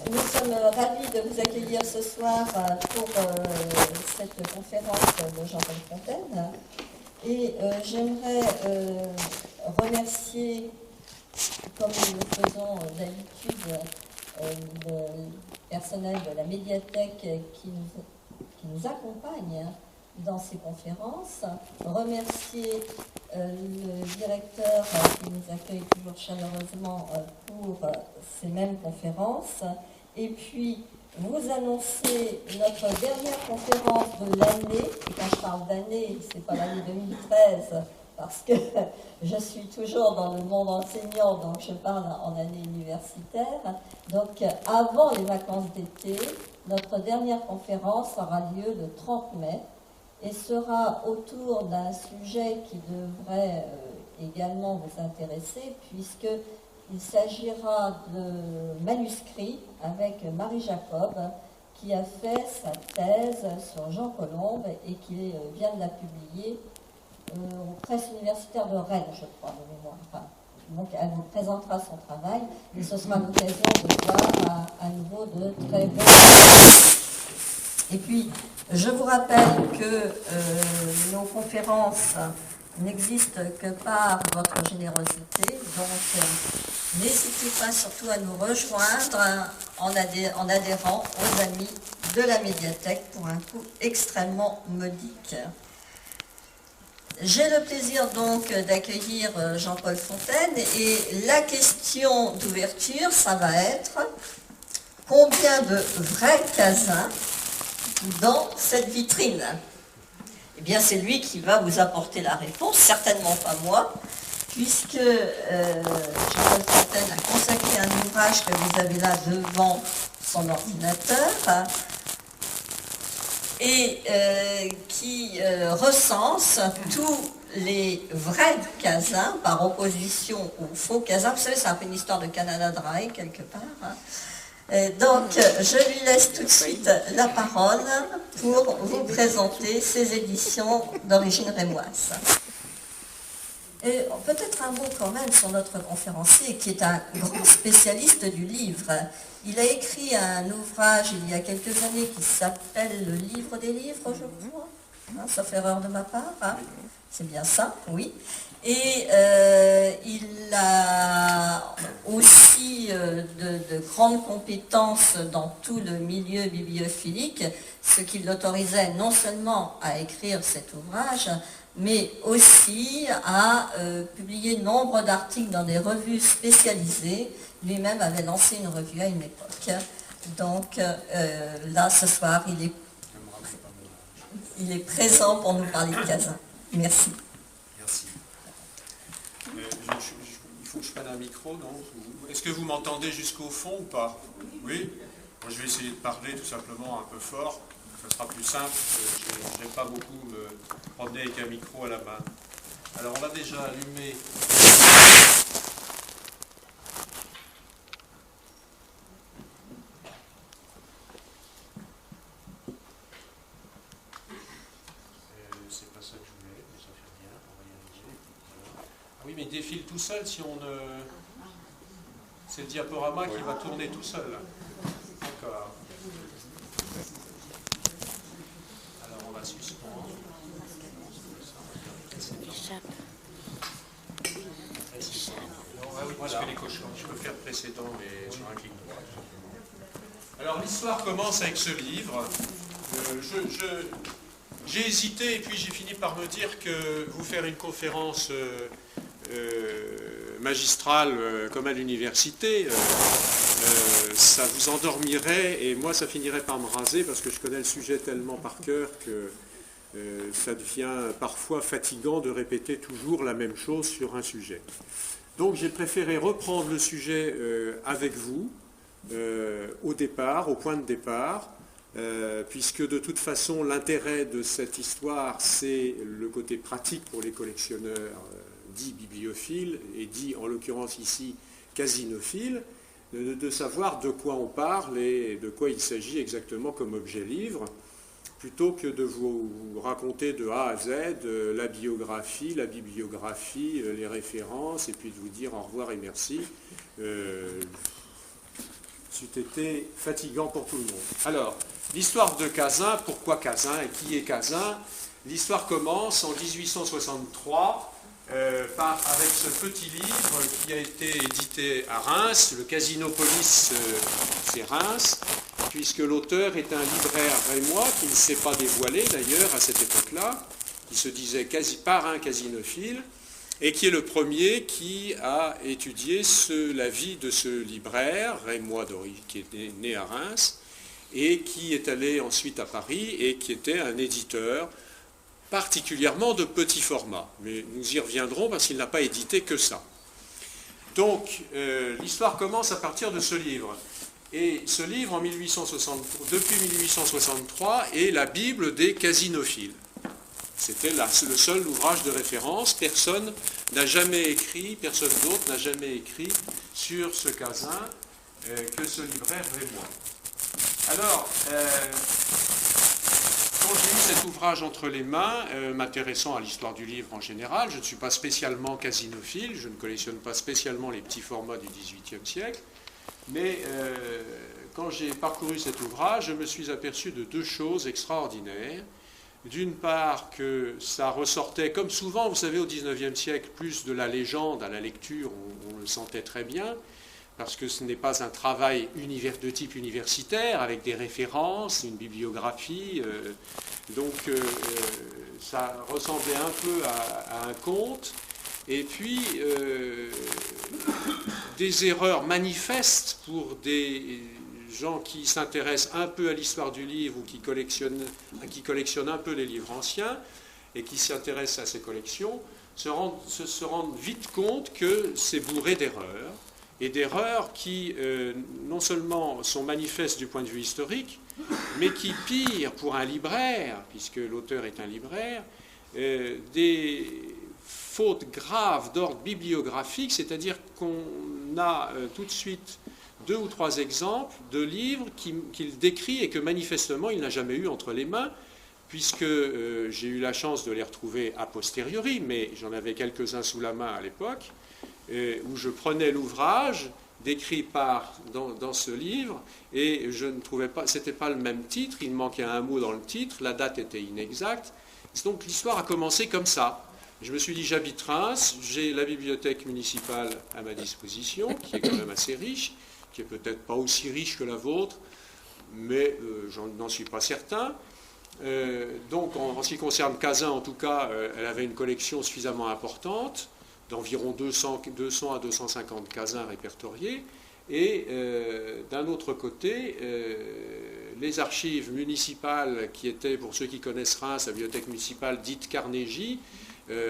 Nous sommes ravis de vous accueillir ce soir pour cette conférence de Jean-Paul Fontaine. Et j'aimerais remercier, comme nous le faisons d'habitude, le personnel de la médiathèque qui nous accompagne dans ces conférences, remercier le directeur qui nous accueille toujours chaleureusement pour ces mêmes conférences, et puis vous annoncer notre dernière conférence de l'année. Et quand je parle d'année, c'est pas l'année 2013, parce que je suis toujours dans le monde enseignant, donc je parle en année universitaire. Donc avant les vacances d'été, notre dernière conférence aura lieu le 30 mai et sera autour d'un sujet qui devrait également vous intéresser, puisqu'il s'agira de manuscrits avec Marie Jacob, qui a fait sa thèse sur Jean Colombe et qui vient de la publier aux presses universitaires de Rennes, je crois, de mémoire. Enfin, donc elle vous présentera son travail et ce sera l'occasion de voir à nouveau de très bons. Et puis, je vous rappelle que nos conférences n'existent que par votre générosité, donc n'hésitez pas surtout à nous rejoindre en adhérant aux amis de la médiathèque pour un coût extrêmement modique. J'ai le plaisir donc d'accueillir Jean-Paul Fontaine et la question d'ouverture, ça va être combien de vrais casins dans cette vitrine? Eh bien, c'est lui qui va vous apporter la réponse, certainement pas moi, puisque Jean-Paul Fontaine a consacré un ouvrage que vous avez là devant son ordinateur et qui recense tous les vrais casins par opposition aux faux casins. Vous savez, c'est un peu une histoire de Canada Dry, quelque part. Donc, je lui laisse tout de suite la parole pour vous présenter ces éditions d'origine rémoise. Et peut-être un mot quand même sur notre conférencier, qui est un grand spécialiste du livre. Il a écrit un ouvrage il y a quelques années qui s'appelle Le Livre des livres, je crois, sauf erreur de ma part. C'est bien ça, oui. Et il a aussi de grandes compétences dans tout le milieu bibliophilique, ce qui l'autorisait non seulement à écrire cet ouvrage, mais aussi à publier nombre d'articles dans des revues spécialisées. Lui-même avait lancé une revue à une époque. Donc là, ce soir, il est présent pour nous parler de Cazin. Merci. Merci. Il faut que je prenne un micro, non? Est-ce que vous m'entendez jusqu'au fond ou pas? Oui? Moi, je vais essayer de parler tout simplement un peu fort. Ça sera plus simple. Je n'aime pas beaucoup me promener avec un micro à la main. Alors, on va déjà allumer. C'est pas ça que je voulais, mais ça fait bien. On va y arriver. Voilà. Oui, mais il défile tout seul si on ne... C'est le diaporama qui va tourner tout seul. D'accord. Alors on va suspendre. Voilà. Je peux faire précédent mais sur un clic droit. Alors l'histoire commence avec ce livre. J'ai hésité et puis j'ai fini par me dire que vous faire une conférence magistrale comme à l'université, ça vous endormirait et moi ça finirait par me raser parce que je connais le sujet tellement par cœur que ça devient parfois fatigant de répéter toujours la même chose sur un sujet. Donc j'ai préféré reprendre le sujet avec vous au départ, au point de départ, puisque de toute façon l'intérêt de cette histoire c'est le côté pratique pour les collectionneurs dits bibliophiles et dits en l'occurrence ici casinophiles, de savoir de quoi on parle et de quoi il s'agit exactement comme objet livre, plutôt que de vous raconter de A à Z la biographie, la bibliographie, les références, et puis de vous dire au revoir et merci. c'eût été fatigant pour tout le monde. Alors, l'histoire de Cazin, pourquoi Cazin et qui est Cazin? L'histoire commence en 1863 avec ce petit livre qui a été édité à Reims, le Casinopolis, c'est Reims, puisque l'auteur est un libraire rémois qui ne s'est pas dévoilé d'ailleurs à cette époque-là, qui se disait parrain casinophile, et qui est le premier qui a étudié la vie de ce libraire rémois qui est né à Reims, et qui est allé ensuite à Paris et qui était un éditeur particulièrement de petit format. Mais nous y reviendrons parce qu'il n'a pas édité que ça. Donc, l'histoire commence à partir de ce livre. Et ce livre, depuis 1863, est la Bible des casinophiles. C'était le seul ouvrage de référence. Personne d'autre n'a jamais écrit sur ce Cazin que ce libraire rémois. Alors, quand j'ai eu cet ouvrage entre les mains, m'intéressant à l'histoire du livre en général, je ne suis pas spécialement casinophile, je ne collectionne pas spécialement les petits formats du XVIIIe siècle, mais quand j'ai parcouru cet ouvrage, je me suis aperçu de deux choses extraordinaires. D'une part, que ça ressortait, comme souvent, vous savez, au XIXe siècle, plus de la légende à la lecture, on le sentait très bien, parce que ce n'est pas un travail de type universitaire, avec des références, une bibliographie, ça ressemblait un peu à un conte, et puis des erreurs manifestes pour des gens qui s'intéressent un peu à l'histoire du livre ou qui collectionnent un peu les livres anciens et qui s'intéressent à ces collections, se rendent vite compte que c'est bourré d'erreurs, et d'erreurs qui non seulement sont manifestes du point de vue historique, mais qui, pire pour un libraire, puisque l'auteur est un libraire, des fautes graves d'ordre bibliographique, c'est-à-dire qu'on a tout de suite 2 ou 3 exemples de livres qu'il décrit et que manifestement il n'a jamais eu entre les mains, puisque j'ai eu la chance de les retrouver a posteriori, mais j'en avais quelques-uns sous la main à l'époque, où je prenais l'ouvrage décrit dans ce livre, et je ne trouvais pas, c'était pas le même titre, il manquait un mot dans le titre, la date était inexacte, donc l'histoire a commencé comme ça. Je me suis dit, j'habite Reims, j'ai la bibliothèque municipale à ma disposition, qui est quand même assez riche, qui est peut-être pas aussi riche que la vôtre, mais je n'en suis pas certain. Donc en ce qui concerne Cazin, en tout cas, elle avait une collection suffisamment importante, d'environ 200 à 250 Cazins répertoriés, et d'un autre côté, les archives municipales, qui étaient, pour ceux qui connaissent Reims, la bibliothèque municipale dite Carnegie,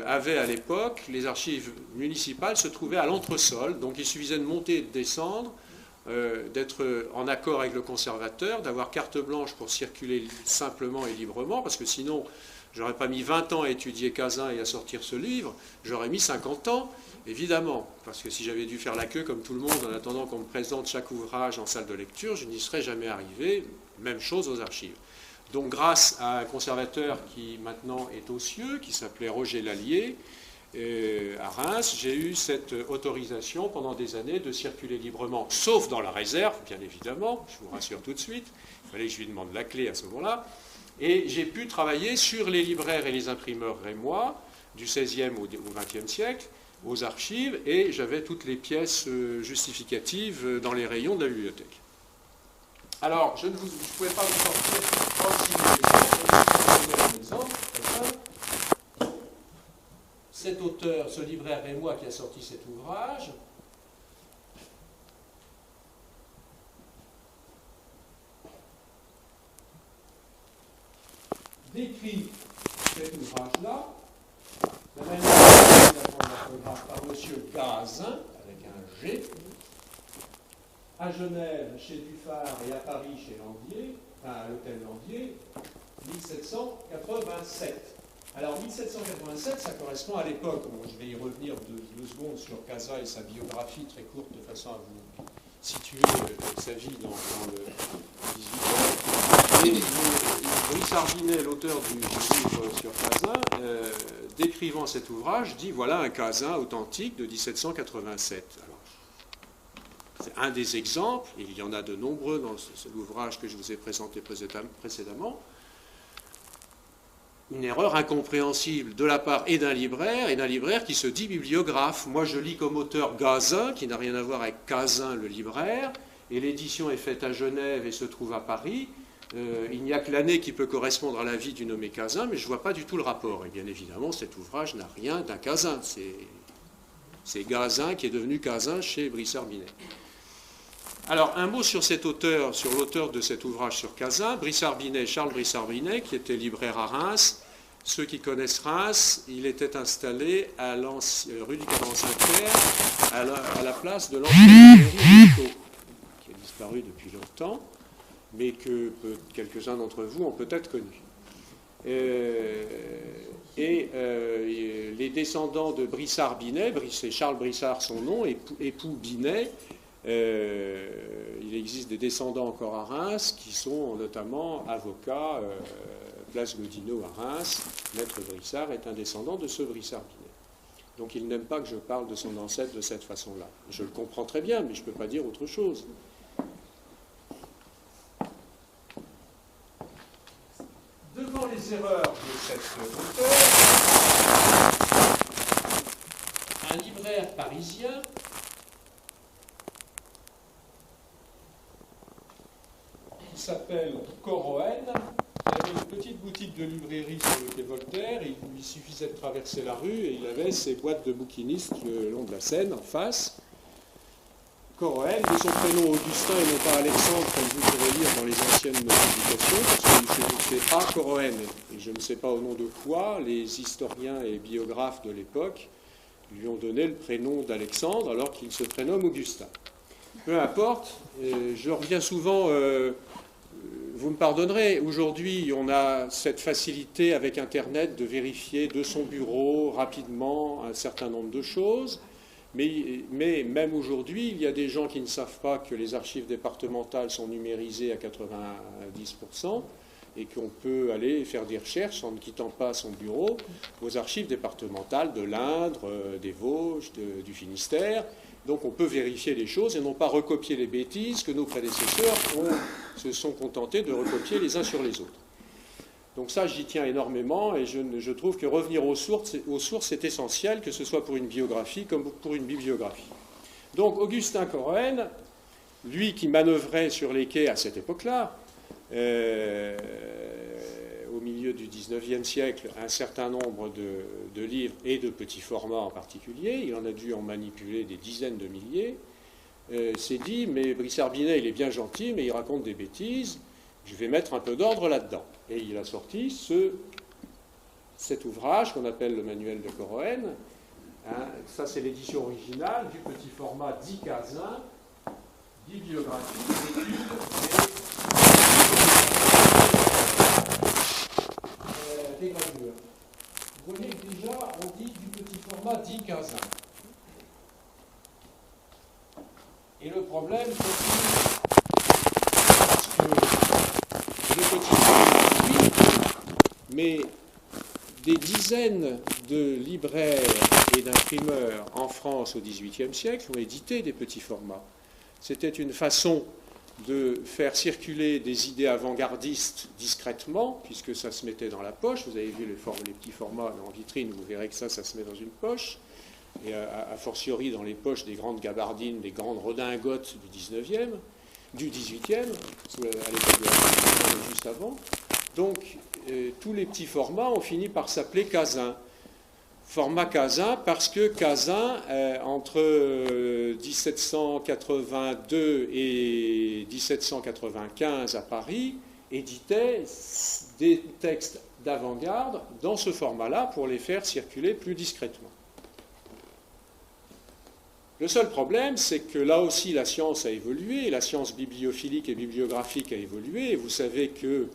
avaient à l'époque, les archives municipales se trouvaient à l'entresol, donc il suffisait de monter et de descendre, d'être en accord avec le conservateur, d'avoir carte blanche pour circuler simplement et librement, parce que sinon, j'aurais pas mis 20 ans à étudier Cazin et à sortir ce livre, j'aurais mis 50 ans, évidemment, parce que si j'avais dû faire la queue comme tout le monde en attendant qu'on me présente chaque ouvrage en salle de lecture, je n'y serais jamais arrivé, même chose aux archives. Donc grâce à un conservateur qui maintenant est aux cieux, qui s'appelait Roger Lallier, à Reims, j'ai eu cette autorisation pendant des années de circuler librement, sauf dans la réserve, bien évidemment, je vous rassure tout de suite, il fallait que je lui demande la clé à ce moment-là, et j'ai pu travailler sur les libraires et les imprimeurs rémois du XVIe au XXe siècle, aux archives, et j'avais toutes les pièces justificatives dans les rayons de la bibliothèque. Alors, je ne pouvais pas vous sortir un exemple. Cet auteur, ce libraire rémois qui a sorti cet ouvrage, décrit cet ouvrage-là, la manière par M. Cazin, avec un G, à Genève, chez Dufart, et à Paris, chez Landier, enfin à l'hôtel Landier, 1787. Alors 1787, ça correspond à l'époque, bon, je vais y revenir deux secondes sur Cazin et sa biographie très courte, de façon à vous situer sa vie dans le 18e. Et Brice Arginet, l'auteur du livre sur Cazin, décrivant cet ouvrage, dit voilà un Cazin authentique de 1787. Alors, un des exemples, et il y en a de nombreux dans l'ouvrage que je vous ai présenté précédemment, une erreur incompréhensible de la part et d'un libraire qui se dit bibliographe. Moi, je lis comme auteur Gazin, qui n'a rien à voir avec Cazin, le libraire, et l'édition est faite à Genève et se trouve à Paris. Il n'y a que l'année qui peut correspondre à la vie du nommé Cazin, mais je ne vois pas du tout le rapport. Et bien évidemment, cet ouvrage n'a rien d'un Cazin. C'est Gazin qui est devenu Cazin chez Brissard-Binet. Alors, un mot sur cet auteur, sur l'auteur de cet ouvrage sur Cazin, Brissard-Binet, Charles Brissard-Binet, qui était libraire à Reims. Ceux qui connaissent Reims, il était installé à rue du 45e, à la place de l'ancienne librairie Rico, qui a disparu depuis longtemps, mais que quelques-uns d'entre vous ont peut-être connu. Les descendants de Brissard-Binet, c'est Charles Brissard son nom, époux Binet, il existe des descendants encore à Reims qui sont notamment avocats, place Godineau à Reims. Maître Brissard est un descendant de ce Brissard-Binet. Donc il n'aime pas que je parle de son ancêtre de cette façon-là. Je le comprends très bien, mais je ne peux pas dire autre chose. Devant les erreurs de cet auteur, un libraire parisien qui s'appelle Coroën, il avait une petite boutique de librairie sur le quai Voltaire, il lui suffisait de traverser la rue et il avait ses boîtes de bouquinistes le long de la Seine, en face. Coroën, de son prénom Augustin et non pas Alexandre, comme vous pourrez lire dans les anciennes publications, parce que c'est A. Coroën, et je ne sais pas au nom de quoi, les historiens et biographes de l'époque lui ont donné le prénom d'Alexandre alors qu'il se prénomme Augustin. Peu importe, je reviens souvent, vous me pardonnerez, aujourd'hui on a cette facilité avec Internet de vérifier de son bureau rapidement un certain nombre de choses. Mais même aujourd'hui, il y a des gens qui ne savent pas que les archives départementales sont numérisées à 90% et qu'on peut aller faire des recherches en ne quittant pas son bureau aux archives départementales de l'Indre, des Vosges, du Finistère. Donc on peut vérifier les choses et non pas recopier les bêtises que nos prédécesseurs se sont contentés de recopier les uns sur les autres. Donc ça, j'y tiens énormément et je trouve que revenir aux sources est essentiel, que ce soit pour une biographie comme pour une bibliographie. Donc Augustin Coroën, lui qui manœuvrait sur les quais à cette époque-là, au milieu du XIXe siècle, un certain nombre de livres et de petits formats en particulier, il en a dû en manipuler des dizaines de milliers, s'est dit, mais Brissard-Binet, il est bien gentil, mais il raconte des bêtises, je vais mettre un peu d'ordre là-dedans. Et il a sorti cet ouvrage qu'on appelle le manuel de Coroën. Ça, c'est l'édition originale du petit format dit Cazin, bibliographie, études et des gravures. Vous voyez que déjà, on dit du petit format dit Cazin. Et le problème, c'est que le petit format, oui, mais des dizaines de libraires et d'imprimeurs en France au XVIIIe siècle ont édité des petits formats. C'était une façon de faire circuler des idées avant-gardistes discrètement, puisque ça se mettait dans la poche. Vous avez vu les petits formats en vitrine, vous verrez que ça se met dans une poche. Et a fortiori dans les poches des grandes gabardines, des grandes redingotes du XIXe, du XVIIIe, à l'époque de la juste avant. Donc, tous les petits formats ont fini par s'appeler Cazin. Format Cazin parce que Cazin, entre 1782 et 1795 à Paris, éditait des textes d'avant-garde dans ce format-là pour les faire circuler plus discrètement. Le seul problème, c'est que là aussi la science a évolué, la science bibliophilique et bibliographique a évolué, et vous savez que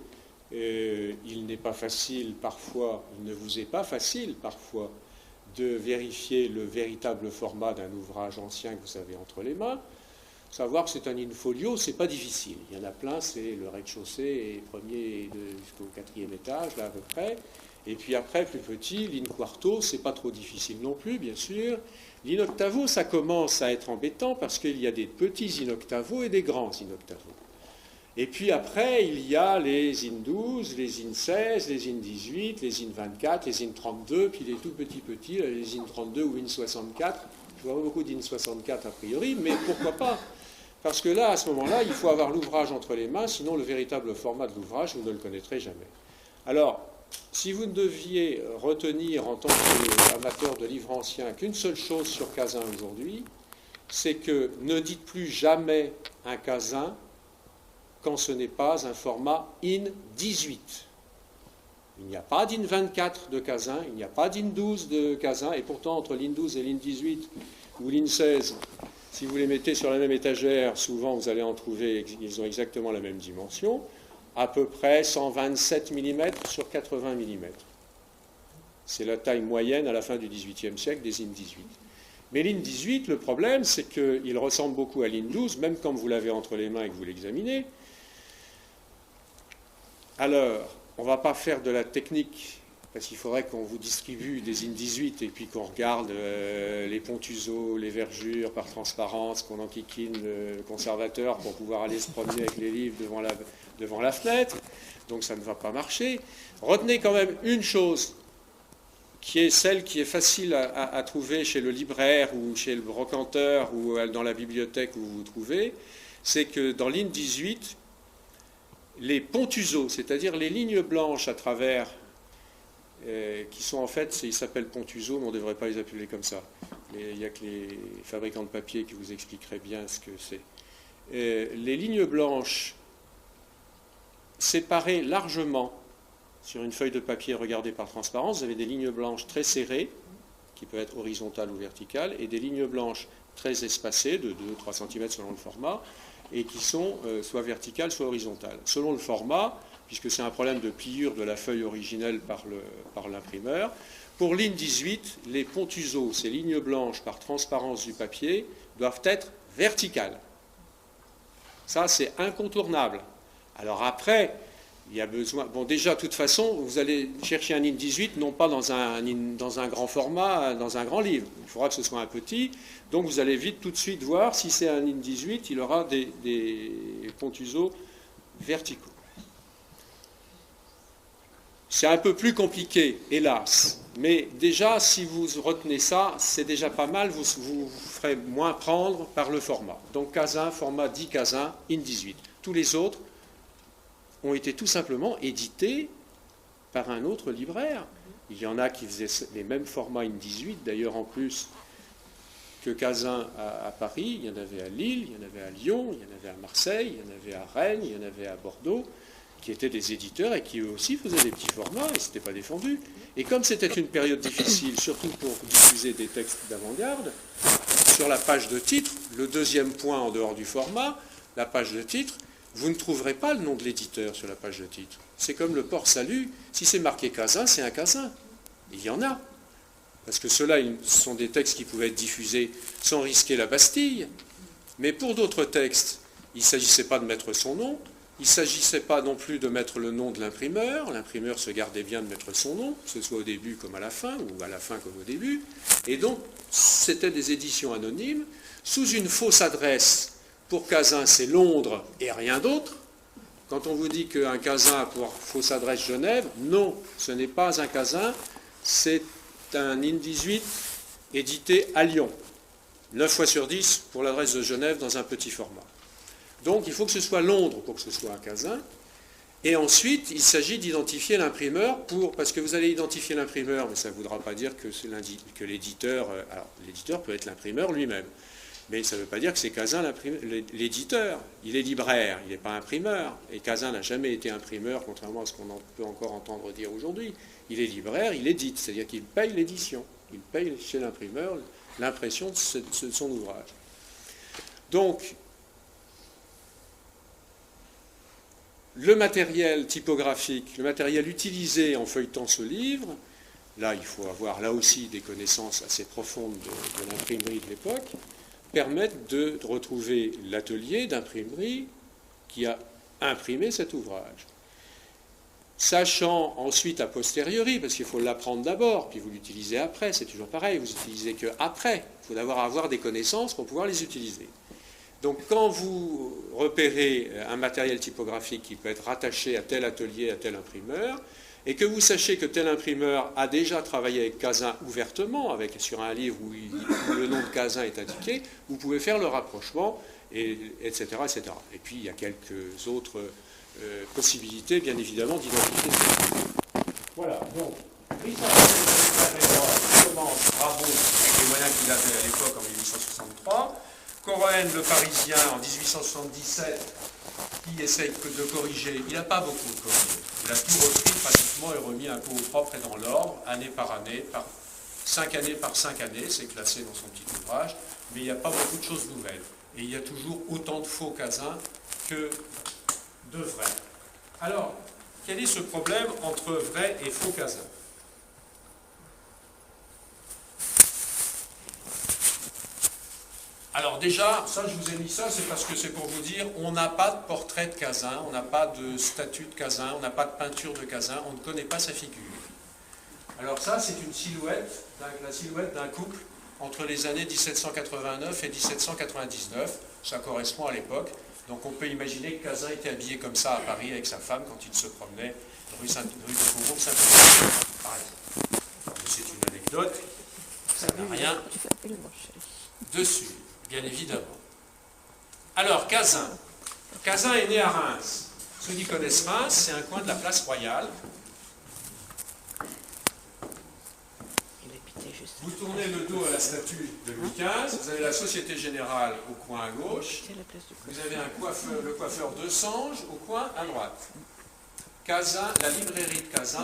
il n'est pas facile parfois, il ne vous est pas facile parfois de vérifier le véritable format d'un ouvrage ancien que vous avez entre les mains. Savoir que c'est un in-folio, c'est pas difficile. Il y en a plein, c'est le rez-de-chaussée et premier jusqu'au 4e étage, là à peu près. Et puis après, plus petit, l'in-quarto, c'est pas trop difficile non plus, bien sûr. L'in-octavo, ça commence à être embêtant parce qu'il y a des petits in-octavo et des grands in-octavo. Et puis après, il y a les in 12, les in 16, les in 18, les in 24, les in 32, puis les tout petits, les in 32 ou in 64. Je vois beaucoup d'in 64 a priori, mais pourquoi pas? Parce que là, à ce moment-là, il faut avoir l'ouvrage entre les mains, sinon le véritable format de l'ouvrage, vous ne le connaîtrez jamais. Alors, si vous ne deviez retenir en tant qu'amateur de livres anciens qu'une seule chose sur Cazin aujourd'hui, c'est que ne dites plus jamais un Cazin quand ce n'est pas un format IN 18. Il n'y a pas d'IN 24 de Cazin, il n'y a pas d'IN 12 de Cazin, et pourtant entre l'IN 12 et l'IN 18 ou l'IN 16, si vous les mettez sur la même étagère, souvent vous allez en trouver, ils ont exactement la même dimension, à peu près 127 mm sur 80 mm. C'est la taille moyenne à la fin du XVIIIe siècle des IN 18. Mais l'IN 18, le problème, c'est qu'il ressemble beaucoup à l'IN 12, même quand vous l'avez entre les mains et que vous l'examinez. Alors, on ne va pas faire de la technique, parce qu'il faudrait qu'on vous distribue des IN 18 et puis qu'on regarde les pontuseaux, les vergures par transparence, qu'on enquiquine le conservateur pour pouvoir aller se promener avec les livres devant la fenêtre. Donc ça ne va pas marcher. Retenez quand même une chose, qui est celle qui est facile à trouver chez le libraire ou chez le brocanteur ou dans la bibliothèque où vous vous trouvez, c'est que dans l'IN 18, les pontuseaux, c'est-à-dire les lignes blanches à travers, qui sont en fait, ils s'appellent pontuseaux, mais on ne devrait pas les appeler comme ça. Mais il n'y a que les fabricants de papier qui vous expliqueraient bien ce que c'est. Les lignes blanches séparées largement sur une feuille de papier regardée par transparence, vous avez des lignes blanches très serrées, qui peuvent être horizontales ou verticales, et des lignes blanches très espacées, de 2-3 cm selon le format, et qui sont soit verticales, soit horizontales. Selon le format, puisque c'est un problème de pliure de la feuille originelle par l'imprimeur, pour l'IN 18, les pontuseaux, ces lignes blanches par transparence du papier, doivent être verticales. Ça, c'est incontournable. Alors après, il y a besoin... Bon, déjà, de toute façon, vous allez chercher un IN 18, non pas dans un grand format, dans un grand livre. Il faudra que ce soit un petit. Donc, vous allez vite, tout de suite, voir si c'est un IN 18, il aura des pontuseaux verticaux. C'est un peu plus compliqué, hélas. Mais déjà, si vous retenez ça, c'est déjà pas mal. Vous ferez moins prendre par le format. Donc, Cazin, format 10 Cazin, IN 18. Tous les autres ont été tout simplement édités par un autre libraire. Il y en a qui faisaient les mêmes formats IN 18, d'ailleurs en plus que Cazin à Paris, il y en avait à Lille, il y en avait à Lyon, il y en avait à Marseille, il y en avait à Rennes, il y en avait à Bordeaux, qui étaient des éditeurs et qui eux aussi faisaient des petits formats et c'était pas défendu. Et comme c'était une période difficile, surtout pour diffuser des textes d'avant-garde, sur la page de titre, le deuxième point en dehors du format, la page de titre, vous ne trouverez pas le nom de l'éditeur sur la page de titre. C'est comme le port salut, si c'est marqué Cazin, c'est un Cazin. Il y en a. Parce que ceux-là, ce sont des textes qui pouvaient être diffusés sans risquer la Bastille. Mais pour d'autres textes, il ne s'agissait pas de mettre son nom, il ne s'agissait pas non plus de mettre le nom de l'imprimeur. L'imprimeur se gardait bien de mettre son nom, que ce soit au début comme à la fin, ou à la fin comme au début. Et donc, c'était des éditions anonymes, sous une fausse adresse. Pour Cazin, c'est Londres et rien d'autre. Quand on vous dit qu'un Cazin a pour fausse adresse Genève, non, ce n'est pas un Cazin, c'est un IN 18 édité à Lyon. 9 fois sur 10 pour l'adresse de Genève dans un petit format. Donc il faut que ce soit Londres pour que ce soit un Cazin. Et ensuite, il s'agit d'identifier l'imprimeur parce que vous allez identifier l'imprimeur, mais ça ne voudra pas dire que l'éditeur... Alors, l'éditeur peut être l'imprimeur lui-même. Mais ça ne veut pas dire que c'est Cazin l'éditeur. Il est libraire, il n'est pas imprimeur. Et Cazin n'a jamais été imprimeur, contrairement à ce qu'on peut encore entendre dire aujourd'hui. Il est libraire, il édite, c'est-à-dire qu'il paye l'édition. Il paye chez l'imprimeur l'impression de son ouvrage. Donc, le matériel typographique, le matériel utilisé en feuilletant ce livre, là, il faut avoir là aussi des connaissances assez profondes de l'imprimerie de l'époque, permettent de retrouver l'atelier d'imprimerie qui a imprimé cet ouvrage. sachant ensuite a posteriori, parce qu'il faut l'apprendre d'abord, puis vous l'utilisez après, c'est toujours pareil, vous n'utilisez qu'après. Il faut d'abord avoir des connaissances pour pouvoir les utiliser. Donc quand vous repérez un matériel typographique qui peut être rattaché à tel atelier, à tel imprimeur, et que vous sachez que tel imprimeur a déjà travaillé avec Cazin ouvertement, sur un livre où le nom de Cazin est indiqué, vous pouvez faire le rapprochement, etc., etc. Et puis il y a quelques autres possibilités, bien évidemment, d'identifier. Voilà, donc, Richard commence, bravo, avec les moyens qu'il avait à l'époque en 1863. Cohen, le Parisien, en 1877, qui essaye de corriger. Il n'a pas beaucoup de corrigé. Il a tout repris pratiquement et remis un peu au propre et dans l'ordre, année par année, par 5 années par 5 années, c'est classé dans son petit ouvrage, mais il n'y a pas beaucoup de choses nouvelles. Et il y a toujours autant de faux Cazin que de vrais. Alors, quel est ce problème entre vrai et faux Cazin? Alors déjà, ça je vous ai mis ça, c'est parce que c'est pour vous dire, on n'a pas de portrait de Cazin, on n'a pas de statue de Cazin, on n'a pas de peinture de Cazin, on ne connaît pas sa figure. Alors ça, c'est une silhouette, la silhouette d'un couple entre les années 1789 et 1799, ça correspond à l'époque. Donc on peut imaginer que Cazin était habillé comme ça à Paris avec sa femme quand il se promenait rue de Faubourg Saint-Denis, par exemple. C'est une anecdote, ça n'a rien dessus, bien évidemment. Alors, Cazin. Cazin est né à Reims. Ceux qui connaissent Reims, c'est un coin de la place Royale. Vous tournez le dos à la statue de Louis XV, vous avez la Société Générale au coin à gauche, vous avez le coiffeur de Sange au coin à droite. Cazin, la librairie de Cazin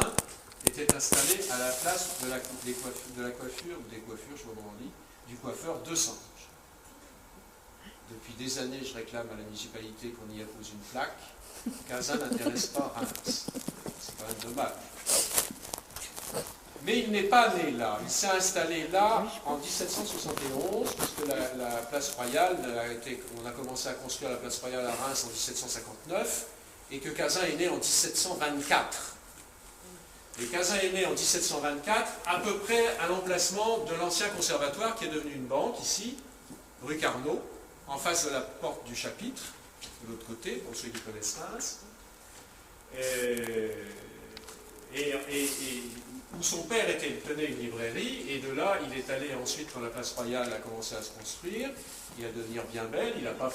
était installée à la place de la coiffure, je sais pas comment on dit, du coiffeur de Sange. Depuis des années, je réclame à la municipalité qu'on y appose une plaque. Cazin n'intéresse pas Reims. C'est quand même dommage. Mais il n'est pas né là. Il s'est installé là en 1771, parce que la place Royale, on a commencé à construire la place Royale à Reims en 1759, et que Cazin est né en 1724. Et Cazin est né en 1724, à peu près à l'emplacement de l'ancien conservatoire qui est devenu une banque, ici, rue Carnot, en face de la porte du chapitre, de l'autre côté, pour ceux qui connaissent Reims. Où son père tenait une librairie, et de là, il est allé ensuite, quand la place Royale a commencé à se construire, et à devenir bien belle, il n'a pas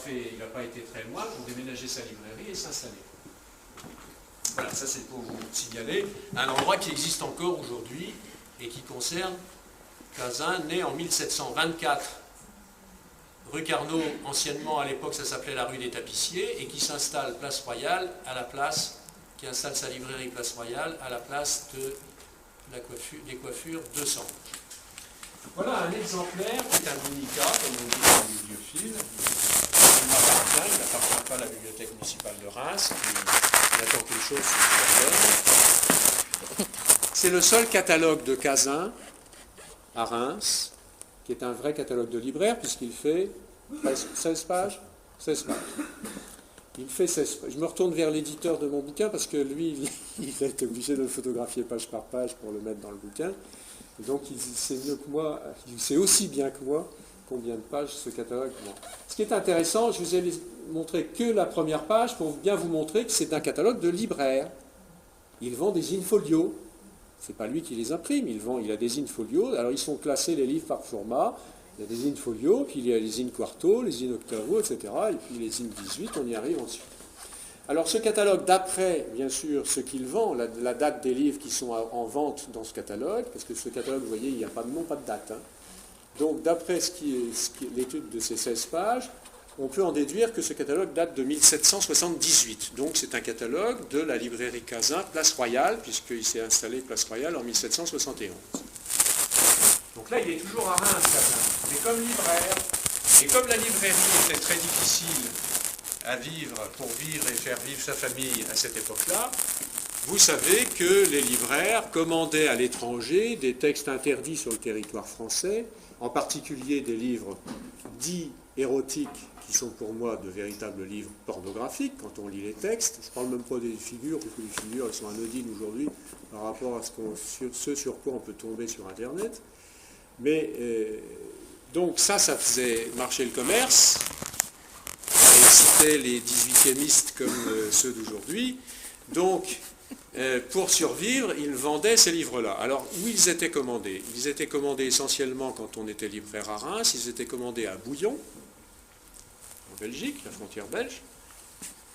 été très loin pour déménager sa librairie et s'installer. Voilà, ça c'est pour vous signaler un endroit qui existe encore aujourd'hui, et qui concerne Cazin, né en 1724, rue Carnot, anciennement à l'époque ça s'appelait la rue des Tapissiers, et qui s'installe place Royale à la place, qui installe sa librairie place Royale à la place des coiffures de Sange. Voilà un exemplaire qui est un unicat, comme on dit dans le bibliophile. Il n'appartient pas à la bibliothèque municipale de Reims, il attend quelque chose sur la donne. C'est le seul catalogue de Cazin à Reims, qui est un vrai catalogue de libraire, puisqu'il fait 16 pages. 16 pages. Il fait 16 pages. Je me retourne vers l'éditeur de mon bouquin, parce que lui, il a été obligé de le photographier page par page pour le mettre dans le bouquin. Et donc, il sait mieux que moi, il sait aussi bien que moi combien de pages ce catalogue. Ce qui est intéressant, je vous ai montré que la première page pour bien vous montrer que c'est un catalogue de libraire. Il vend des in-folios. C'est pas lui qui les imprime, il a des in-folios. Alors, ils sont classés, les livres, par format. Il y a des in-folios, puis il y a les in-quarto, les in-octavo, etc. Et puis les in-18, on y arrive ensuite. Alors ce catalogue, d'après, bien sûr, ce qu'il vend, la date des livres qui sont en vente dans ce catalogue, parce que ce catalogue, vous voyez, il n'y a pas de nom, pas de date. Donc d'après l'étude de ces 16 pages, on peut en déduire que ce catalogue date de 1778. Donc c'est un catalogue de la librairie Cazin, place Royale, puisqu'il s'est installé place Royale en 1771. Donc là, il est toujours à Reims, Cazin. Mais comme libraire, et comme la librairie était très difficile à vivre, pour vivre et faire vivre sa famille à cette époque-là, vous savez que les libraires commandaient à l'étranger des textes interdits sur le territoire français, en particulier des livres dits érotiques qui sont pour moi de véritables livres pornographiques quand on lit les textes. Je ne parle même pas des figures, parce que les figures elles sont anodines aujourd'hui par rapport à ce sur quoi on peut tomber sur Internet. Mais donc ça faisait marcher le commerce. Et c'était les 18e comme ceux d'aujourd'hui. Donc, pour survivre, ils vendaient ces livres-là. Alors, où ils étaient commandés? Ils étaient commandés essentiellement quand on était libraire à Reims. Ils étaient commandés à Bouillon, en Belgique, la frontière belge,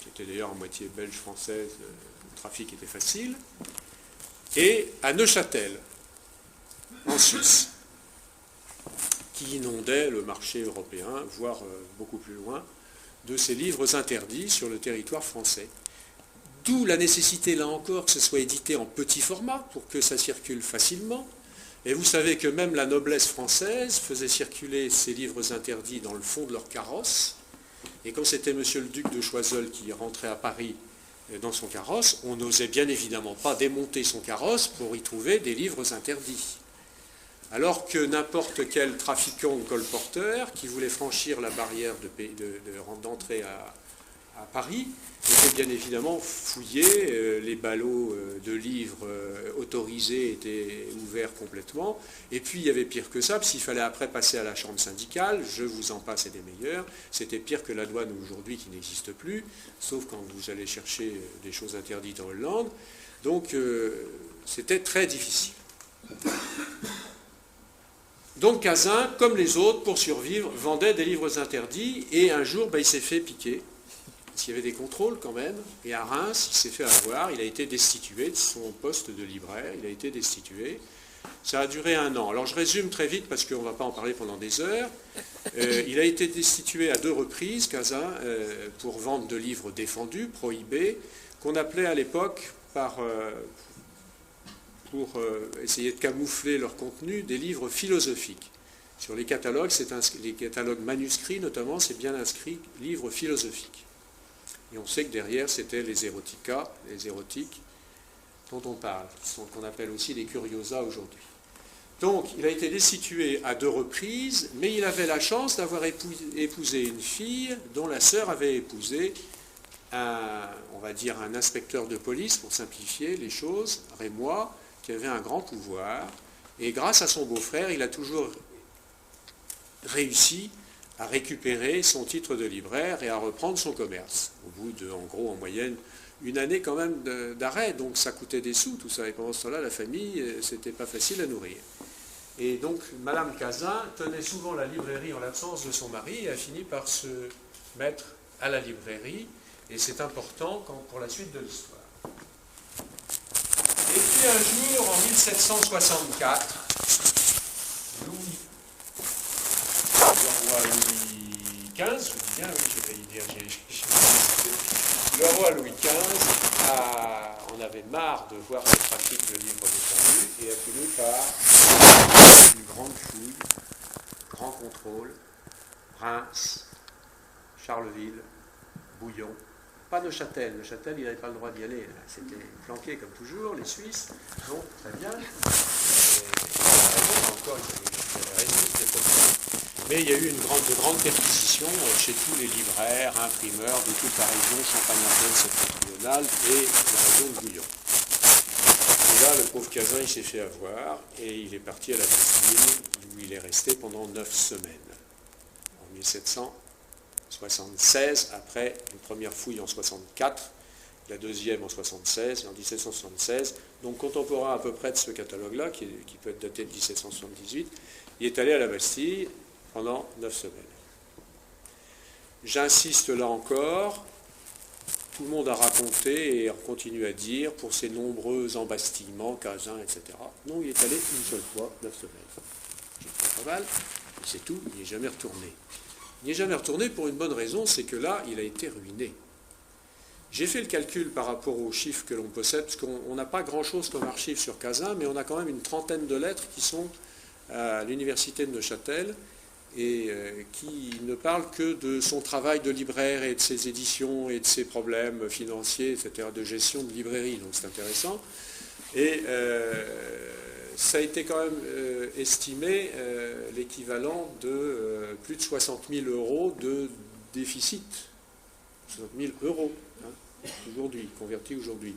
qui était d'ailleurs à moitié belge-française, le trafic était facile, et à Neuchâtel, en Suisse, qui inondait le marché européen, voire beaucoup plus loin, de ces livres interdits sur le territoire français. D'où la nécessité, là encore, que ce soit édité en petit format pour que ça circule facilement. Et vous savez que même la noblesse française faisait circuler ces livres interdits dans le fond de leur carrosse. Et quand c'était monsieur le duc de Choiseul qui rentrait à Paris dans son carrosse, on n'osait bien évidemment pas démonter son carrosse pour y trouver des livres interdits. Alors que n'importe quel trafiquant ou colporteur qui voulait franchir la barrière d'entrée à Paris était bien évidemment fouillé, les ballots de livres autorisés étaient ouverts complètement, et puis il y avait pire que ça, parce qu'il fallait après passer à la chambre syndicale, je vous en passe et des meilleurs, c'était pire que la douane aujourd'hui qui n'existe plus, sauf quand vous allez chercher des choses interdites en Hollande, donc c'était très difficile. Donc Cazin, comme les autres, pour survivre, vendait des livres interdits, et un jour, il s'est fait piquer, parce qu'il y avait des contrôles quand même, et à Reims, il s'est fait avoir, il a été destitué de son poste de libraire, il a été destitué. Ça a duré 1 an. Alors je résume très vite, parce qu'on ne va pas en parler pendant des heures. Il a été destitué à 2 reprises, Cazin, pour vente de livres défendus, prohibés, qu'on appelait à l'époque, pour essayer de camoufler leur contenu, des livres philosophiques. Sur les catalogues, les catalogues manuscrits notamment, c'est bien inscrit livres philosophiques. Et on sait que derrière, c'était les éroticas, les érotiques dont on parle, qu'on appelle aussi les curiosa aujourd'hui. Donc, il a été destitué à 2 reprises, mais il avait la chance d'avoir épousé une fille dont la sœur avait épousé on va dire un inspecteur de police, pour simplifier les choses, rémois, qui avait un grand pouvoir, et grâce à son beau-frère, il a toujours réussi à récupérer son titre de libraire et à reprendre son commerce, au bout de, en gros, en moyenne, 1 année quand même d'arrêt, donc ça coûtait des sous, tout ça, et pendant ce temps-là, la famille, c'était pas facile à nourrir. Et donc, Madame Cazin tenait souvent la librairie en l'absence de son mari, et a fini par se mettre à la librairie, et c'est important pour la suite de l'histoire. Et puis un jour, en 1764, le roi Louis XV, je dis bien, oui, j'ai failli dire, le roi Louis XV en avait marre de voir le trafic de livres défendus et a fini par une grande fouille, grand contrôle, Reims, Charleville, Bouillon. Pas Neuchâtel. Neuchâtel, il n'avait pas le droit d'y aller. C'était flanqué comme toujours, les Suisses. Donc, très bien. Encore, ils avaient raison, c'était pas ça. Mais il y a eu de grandes perquisitions chez tous les libraires, imprimeurs de toute la région Champagne-Ardenne septentrionale et la région de Bouillon. Et là, le pauvre Cazin, il s'est fait avoir et il est parti à la Bastille où il est resté pendant 9 semaines. En 1776, après une première fouille en 64, la deuxième en 76 et en 1776, donc contemporain à peu près de ce catalogue-là, qui peut être daté de 1778, il est allé à la Bastille pendant 9 semaines. J'insiste là encore, tout le monde a raconté et continue à dire pour ses nombreux embastillements, Cazin, etc. Non, il est allé une seule fois, 9 semaines. C'est pas mal, mais c'est tout, il n'y est jamais retourné. Il n'y est jamais retourné pour une bonne raison, c'est que là, il a été ruiné. J'ai fait le calcul par rapport aux chiffres que l'on possède, parce qu'on n'a pas grand-chose comme archives sur Cazin, mais on a quand même une 30aine de lettres qui sont à l'université de Neuchâtel, et qui ne parlent que de son travail de libraire et de ses éditions et de ses problèmes financiers, etc., de gestion de librairie, donc c'est intéressant. Et ça a été quand même estimé l'équivalent de plus de 60 000 euros de déficit. 60 000 euros, hein, aujourd'hui, convertis aujourd'hui.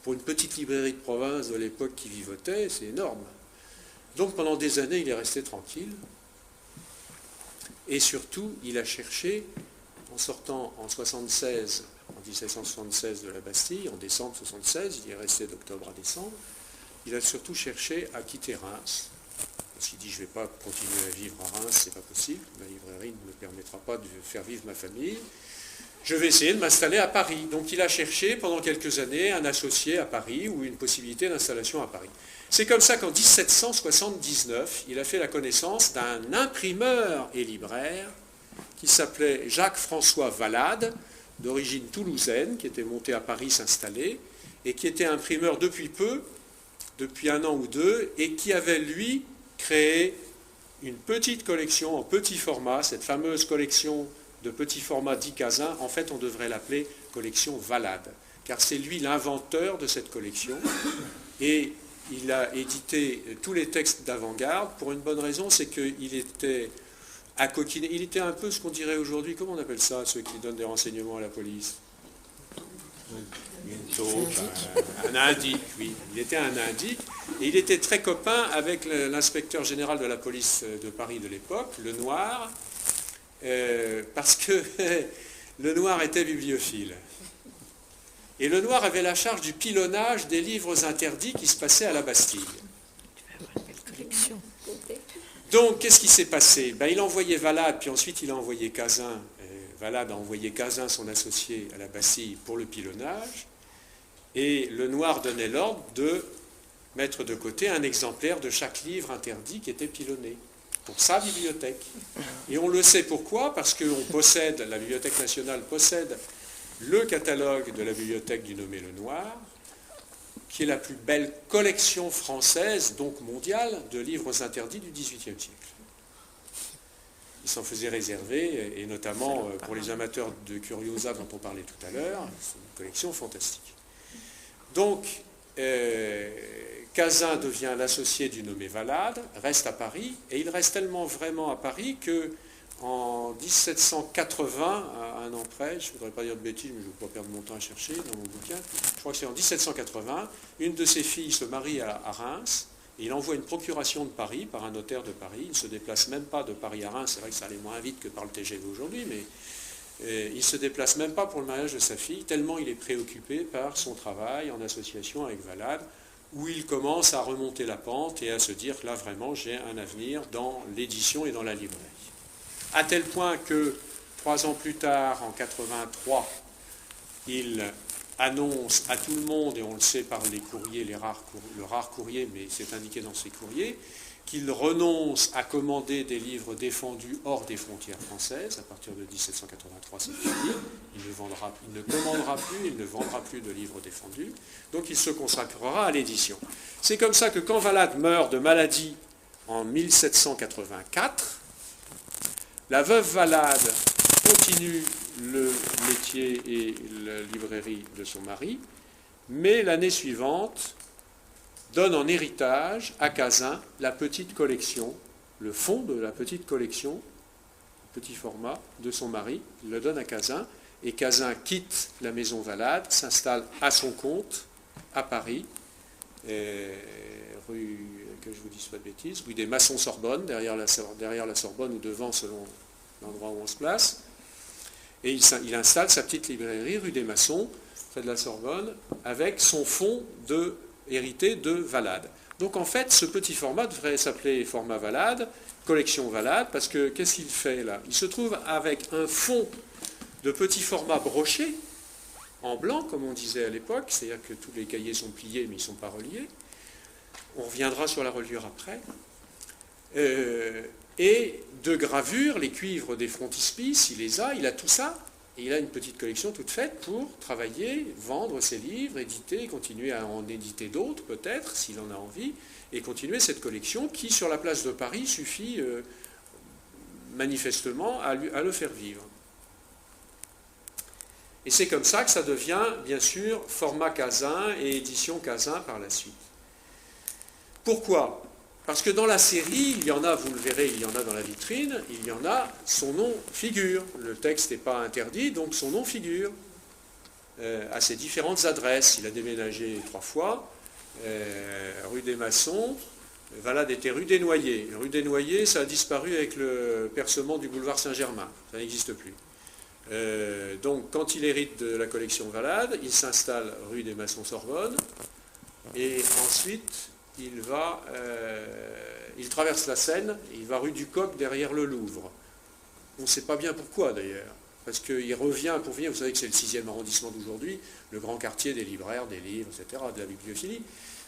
Pour une petite librairie de province de l'époque qui vivotait, c'est énorme. Donc pendant des années, il est resté tranquille. Et surtout, il a cherché, en sortant en 1776 de la Bastille, en décembre 76, il y est resté d'octobre à décembre, il a surtout cherché à quitter Reims. Parce qu'il dit, je ne vais pas continuer à vivre à Reims, c'est pas possible, ma librairie ne me permettra pas de faire vivre ma famille. Je vais essayer de m'installer à Paris. Donc il a cherché pendant quelques années un associé à Paris ou une possibilité d'installation à Paris. C'est comme ça qu'en 1779, il a fait la connaissance d'un imprimeur et libraire qui s'appelait Jacques-François Valade, d'origine toulousaine, qui était monté à Paris s'installer, et qui était imprimeur depuis peu, depuis 1 an ou 2, et qui avait, lui, créé une petite collection en petit format, cette fameuse collection de petit format dit Cazin. En fait, on devrait l'appeler collection Valade, car c'est lui l'inventeur de cette collection, et il a édité tous les textes d'avant-garde pour une bonne raison, c'est qu'il était à coquiner. Il était un peu ce qu'on dirait aujourd'hui, comment on appelle ça, ceux qui donnent des renseignements à la police? Une taupe, un indique, oui. Il était un indique, et il était très copain avec l'inspecteur général de la police de Paris de l'époque, Le Noir, parce que Le Noir était bibliophile. Et Le Noir avait la charge du pilonnage des livres interdits qui se passaient à la Bastille. Donc, qu'est-ce qui s'est passé? Il a envoyé Valade, puis ensuite il a envoyé Cazin. Valade a envoyé Cazin, son associé, à la Bastille pour le pilonnage. Et Le Noir donnait l'ordre de mettre de côté un exemplaire de chaque livre interdit qui était pilonné pour sa bibliothèque. Et on le sait pourquoi, parce que la Bibliothèque nationale possède le catalogue de la bibliothèque du nommé Le Noir, qui est la plus belle collection française, donc mondiale, de livres interdits du XVIIIe siècle. Il s'en faisait réserver, et notamment pour les amateurs de Curiosa dont on parlait tout à l'heure, c'est une collection fantastique. Donc, Cazin devient l'associé du nommé Valade, reste à Paris, et il reste tellement vraiment à Paris que en 1780, à un an près, je ne voudrais pas dire de bêtises, mais je ne veux pas perdre mon temps à chercher dans mon bouquin, je crois que c'est en 1780, une de ses filles se marie à Reims, et il envoie une procuration de Paris par un notaire de Paris. Il ne se déplace même pas de Paris à Reims, c'est vrai que ça allait moins vite que par le TGV aujourd'hui, mais il ne se déplace même pas pour le mariage de sa fille, tellement il est préoccupé par son travail en association avec Valade, où il commence à remonter la pente et à se dire que là vraiment j'ai un avenir dans l'édition et dans la librairie. À tel point que 3 ans plus tard, en 83, il annonce à tout le monde, et on le sait par les courriers, le rare courrier, mais c'est indiqué dans ses courriers, qu'il renonce à commander des livres défendus hors des frontières françaises. À partir de 1783, c'est fini. Il ne commandera plus, il ne vendra plus de livres défendus. Donc il se consacrera à l'édition. C'est comme ça que quand Valade meurt de maladie en 1784, la veuve Valade continue le métier et la librairie de son mari, mais l'année suivante donne en héritage à Cazin la petite collection, le fond de la petite collection, petit format, de son mari. Il le donne à Cazin, et Cazin quitte la maison Valade, s'installe à son compte, à Paris, rue, que je vous dise pas de bêtises, rue des Maçons-Sorbonne, derrière la Sorbonne ou devant selon l'endroit où on se place. Et il installe sa petite librairie rue des Maçons, près de la Sorbonne, avec son fonds hérité de Valade. Donc en fait, ce petit format devrait s'appeler format Valade, collection Valade, parce que qu'est-ce qu'il fait là? Il se trouve avec un fond de petit format broché, en blanc, comme on disait à l'époque, c'est-à-dire que tous les cahiers sont pliés, mais ils ne sont pas reliés. On reviendra sur la reliure après. Et de gravures, les cuivres des frontispices, il a tout ça, et il a une petite collection toute faite pour travailler, vendre ses livres, éditer, continuer à en éditer d'autres peut-être, s'il en a envie, et continuer cette collection qui, sur la place de Paris, suffit manifestement à le faire vivre. Et c'est comme ça que ça devient, bien sûr, format Cazin et édition Cazin par la suite. Pourquoi? Parce que dans la série, il y en a, vous le verrez, il y en a dans la vitrine, il y en a, son nom figure. Le texte n'est pas interdit, donc son nom figure à ses différentes adresses. Il a déménagé 3 fois, rue des Maçons. Valade était rue des Noyers. Rue des Noyers, ça a disparu avec le percement du boulevard Saint-Germain. Ça n'existe plus. Donc, quand il hérite de la collection Valade, il s'installe rue des Maçons-Sorbonne. Et ensuite, il traverse la Seine, il va rue du Coq derrière le Louvre. On ne sait pas bien pourquoi d'ailleurs, parce qu'il revient pour venir, vous savez que c'est le 6e arrondissement d'aujourd'hui, le grand quartier des libraires, des livres, etc., de la bibliophilie.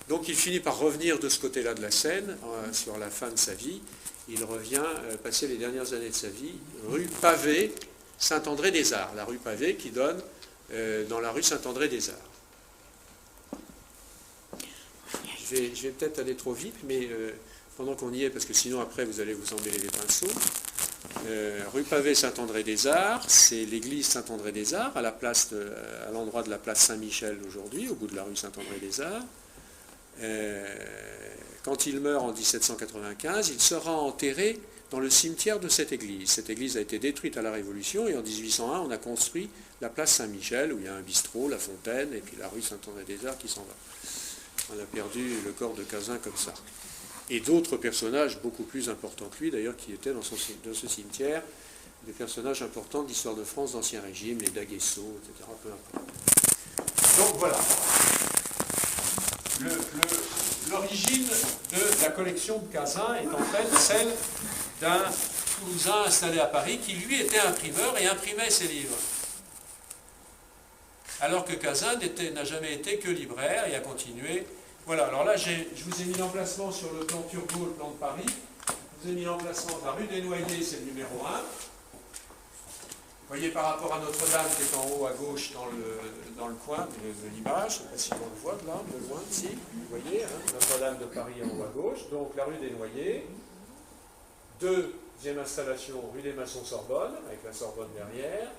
Donc il finit par revenir de ce côté-là de la Seine, sur la fin de sa vie. Il revient passer les dernières années de sa vie, rue Pavée, Saint-André-des-Arts, la rue Pavée qui donne dans la rue Saint-André-des-Arts. Je vais peut-être aller trop vite, mais pendant qu'on y est, parce que sinon après vous allez vous emmêler les pinceaux. Rue Pavée Saint-André-des-Arts, c'est l'église Saint-André-des-Arts, à l'endroit de la place Saint-Michel aujourd'hui, au bout de la rue Saint-André-des-Arts. Quand il meurt en 1795, il sera enterré dans le cimetière de cette église. Cette église a été détruite à la Révolution et en 1801, on a construit la place Saint-Michel où il y a un bistrot, la fontaine et puis la rue Saint-André-des-Arts qui s'en va. On a perdu le corps de Cazin comme ça. Et d'autres personnages beaucoup plus importants que lui, d'ailleurs, qui étaient dans ce cimetière, des personnages importants de l'histoire de France, d'Ancien Régime, les Daguesseau, etc. Peu importe. Donc voilà. L'origine de la collection de Cazin est en fait celle d'un Toulousain installé à Paris qui, lui, était imprimeur et imprimait ses livres. Alors que Cazin n'a jamais été que libraire et a continué. Voilà, alors là, je vous ai mis l'emplacement sur le plan Turgot, le plan de Paris. Je vous ai mis l'emplacement de la rue des Noyers, c'est le numéro 1. Vous voyez par rapport à Notre-Dame qui est en haut à gauche dans le coin de l'image. Je ne sais pas si on le voit de là, de loin, si. Vous voyez, hein, Notre-Dame de Paris en haut à gauche. Donc la rue des Noyers. Deuxième installation, rue des Maçons-Sorbonne, avec la Sorbonne derrière.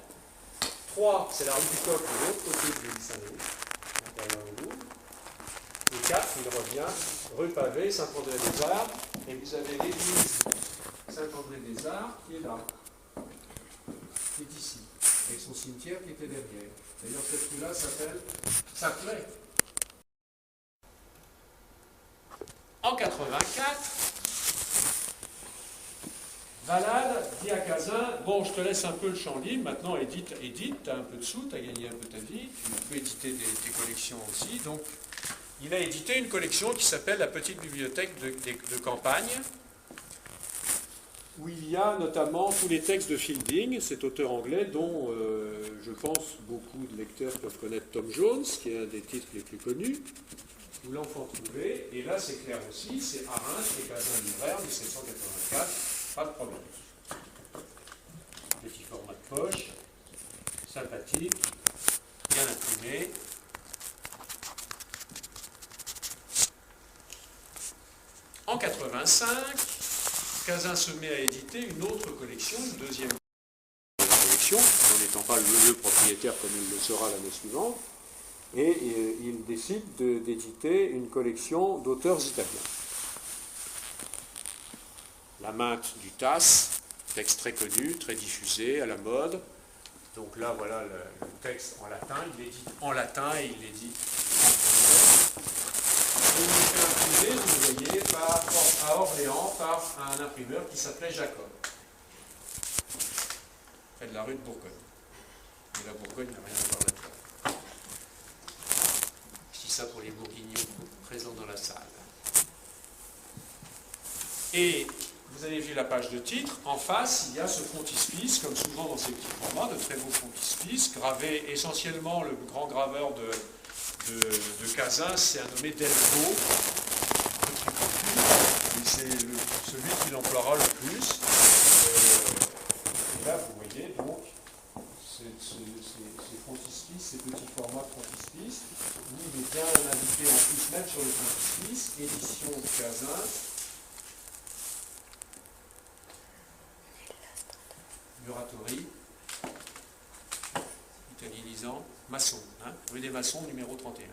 3, c'est la rue du Coq de l'autre côté de l'île Saint-Louis, derrière le Louvre. Et 4, il revient, rue Pavée, Saint-André-des-Arts, et vous avez l'église Saint-André-des-Arts qui est là, qui est ici, avec son cimetière qui était derrière. D'ailleurs, cette rue-là s'appelait. En 84, Valade dit à Cazin, bon, je te laisse un peu le champ libre, maintenant édite, tu as un peu de sous, tu as gagné un peu ta vie, tu peux éditer tes collections aussi. Donc, il a édité une collection qui s'appelle la Petite Bibliothèque de campagne, où il y a notamment tous les textes de Fielding, cet auteur anglais dont je pense beaucoup de lecteurs peuvent connaître Tom Jones, qui est un des titres les plus connus. Où l'enfant trouvé, et là c'est clair aussi, c'est à Reims, les Cazin libraire, 1784, pas de problème. Petit format de poche, sympathique, bien imprimé. En 85, Cazin se met à éditer une autre collection, une deuxième collection, en n'étant pas le propriétaire comme il le sera l'année suivante. Et il décide d'éditer une collection d'auteurs italiens. La Mainte du Tasse, texte très connu, très diffusé, à la mode. Donc là, voilà le texte en latin. Il l'édite en latin et il l'édite en français. Et il est fait imprimer, vous le voyez, à Orléans par un imprimeur qui s'appelait Jacob. Près de la rue de Bourgogne. Mais la Bourgogne n'a rien à voir là-dedans. Ça pour les bourguignons présents dans la salle. Et vous avez vu la page de titre, en face il y a ce frontispice, comme souvent dans ces petits formats, de très beaux frontispices, gravés essentiellement, le grand graveur de Cazin, c'est un nommé Delvaux, et c'est celui qui l'emploiera le plus. Et là vous voyez donc ces frontispices, ces petits formats de frontispices, où il est bien indiqué en plus même sur le frontispice, édition de Cazin, Muratori, italianisant, Maçon, hein, rue des Maçons, numéro 31.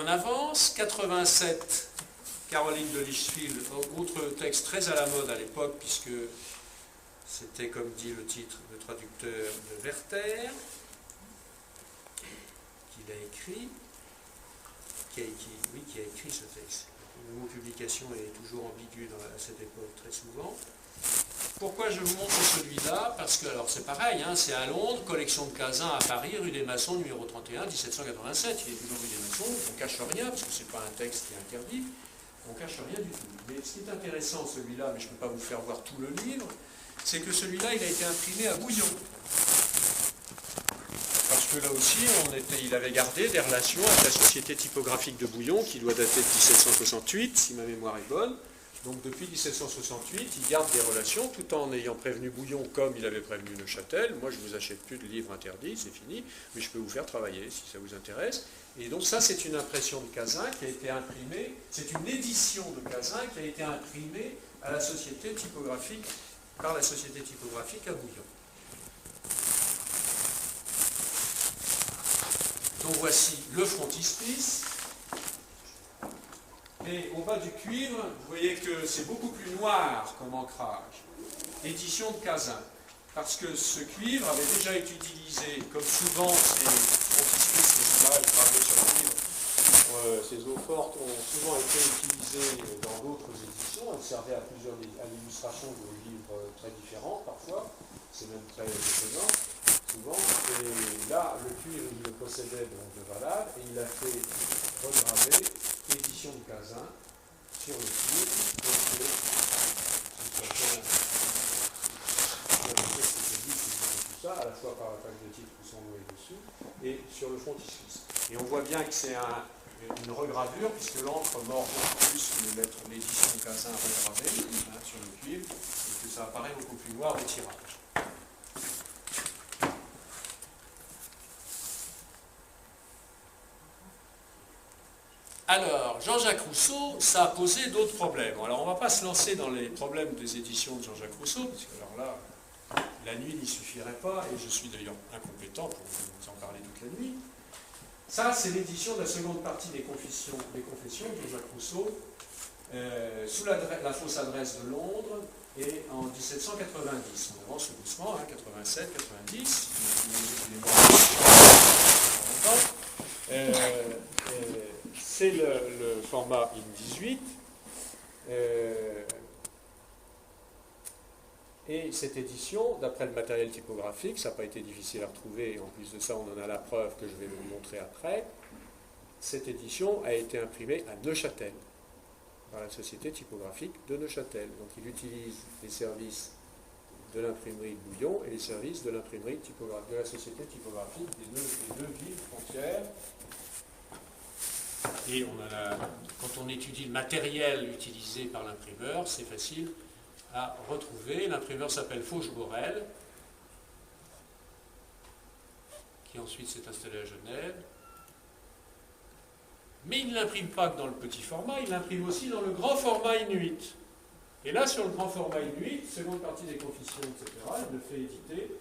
en avance. 87, Caroline de Lichfield, autre texte très à la mode à l'époque, puisque c'était, comme dit le titre, le traducteur de Werther, qu'il a écrit, qui a écrit ce texte. Le mot publication est toujours ambigu à cette époque, très souvent. Pourquoi je vous montre celui-là? Parce que, alors c'est pareil, hein, c'est à Londres, collection de Cazin à Paris, rue des Maçons, numéro 31, 1787. Il est toujours rue des Maçons, on ne cache rien, parce que ce n'est pas un texte qui est interdit, on ne cache rien du tout. Mais ce qui est intéressant, celui-là, mais je ne peux pas vous faire voir tout le livre, c'est que celui-là, il a été imprimé à Bouillon. Parce que là aussi, il avait gardé des relations avec la Société typographique de Bouillon, qui doit dater de 1768, si ma mémoire est bonne. Donc depuis 1768, il garde des relations, tout en ayant prévenu Bouillon comme il avait prévenu Neuchâtel. Moi, je ne vous achète plus de livres interdits, c'est fini, mais je peux vous faire travailler si ça vous intéresse. Et donc ça, c'est une impression de Cazin qui a été imprimée, c'est une édition de Cazin qui a été imprimée à la Société typographique, par la Société typographique à Bouillon. Donc voici le frontispice. Et au bas du cuivre, vous voyez que c'est beaucoup plus noir comme ancrage. Édition de Cazin. Parce que ce cuivre avait déjà été utilisé, comme souvent ces frontispices, ces images gravées sur le cuivre, ces eaux fortes ont souvent été utilisées dans d'autres éditions. Elles servaient à l'illustration de livres très différents parfois. C'est même très étonnant, souvent. Et là, le cuivre, il le possédait donc de valable, et il a fait regraver édition de Cazin sur le cuivre. Tout ça, à la fois par la page de titre où son nom est dessus, et sur le frontispice. Et on voit bien que c'est une regravure, puisque l'encre mord beaucoup plus que l'édition de Cazin regravée sur le cuivre, et que ça apparaît beaucoup plus noir au tirage. Alors, Jean-Jacques Rousseau, ça a posé d'autres problèmes. Alors, on ne va pas se lancer dans les problèmes des éditions de Jean-Jacques Rousseau, parce que alors là, la nuit n'y suffirait pas, et je suis d'ailleurs incompétent pour vous en parler toute la nuit. Ça, c'est l'édition de la seconde partie des Confessions de Jean-Jacques Rousseau, sous la fausse adresse de Londres, et en 1790. On avance doucement, 87, 90, c'est le format IN18, et cette édition, d'après le matériel typographique, ça n'a pas été difficile à retrouver, et en plus de ça, on en a la preuve que je vais vous montrer après. Cette édition a été imprimée à Neuchâtel, par la Société typographique de Neuchâtel. Donc il utilise les services de l'imprimerie de Bouillon et les services de l'imprimerie de la Société typographique des deux villes frontières. Et quand on étudie le matériel utilisé par l'imprimeur, c'est facile à retrouver. L'imprimeur s'appelle Fauche-Borel, qui ensuite s'est installé à Genève. Mais il ne l'imprime pas que dans le petit format, il l'imprime aussi dans le grand format IN8. Et là, sur le grand format IN8, seconde partie des Confessions, etc., il le fait éditer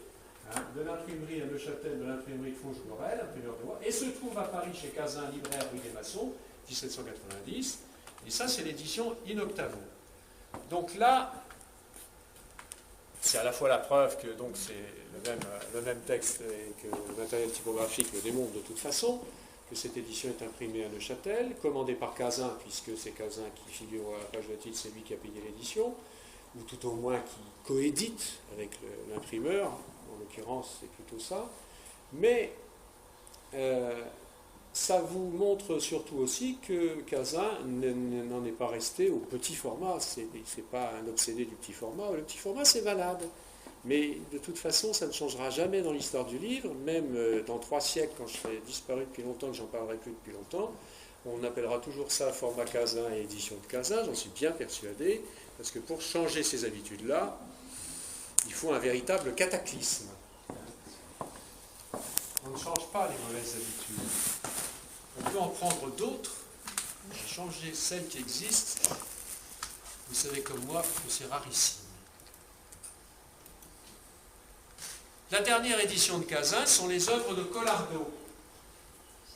de l'imprimerie à Neuchâtel, de l'imprimerie de Fauche-Borel, imprimeur de bois, et se trouve à Paris chez Cazin, libraire rue des Maçons, 1790. Et ça, c'est l'édition in octavo. Donc là, c'est à la fois la preuve que donc c'est le même texte et que le matériel typographique le démontre de toute façon, que cette édition est imprimée à Neuchâtel, commandée par Cazin, puisque c'est Cazin qui figure à la page de titre, c'est lui qui a payé l'édition, ou tout au moins qui coédite avec l'imprimeur, en l'occurrence c'est plutôt ça, mais ça vous montre surtout aussi que Cazin n'en est pas resté au petit format, c'est pas un obsédé du petit format, le petit format c'est valable. Mais de toute façon, ça ne changera jamais dans l'histoire du livre, même dans 3 siècles, quand je serai disparu depuis longtemps, que j'en parlerai plus depuis longtemps, on appellera toujours ça format Cazin et édition de Cazin, j'en suis bien persuadé, parce que pour changer ces habitudes-là, il faut un véritable cataclysme. On ne change pas les mauvaises habitudes. On peut en prendre d'autres, et changer celles qui existent. Vous savez comme moi que c'est rarissime. La dernière édition de Cazin sont les œuvres de Collardeau.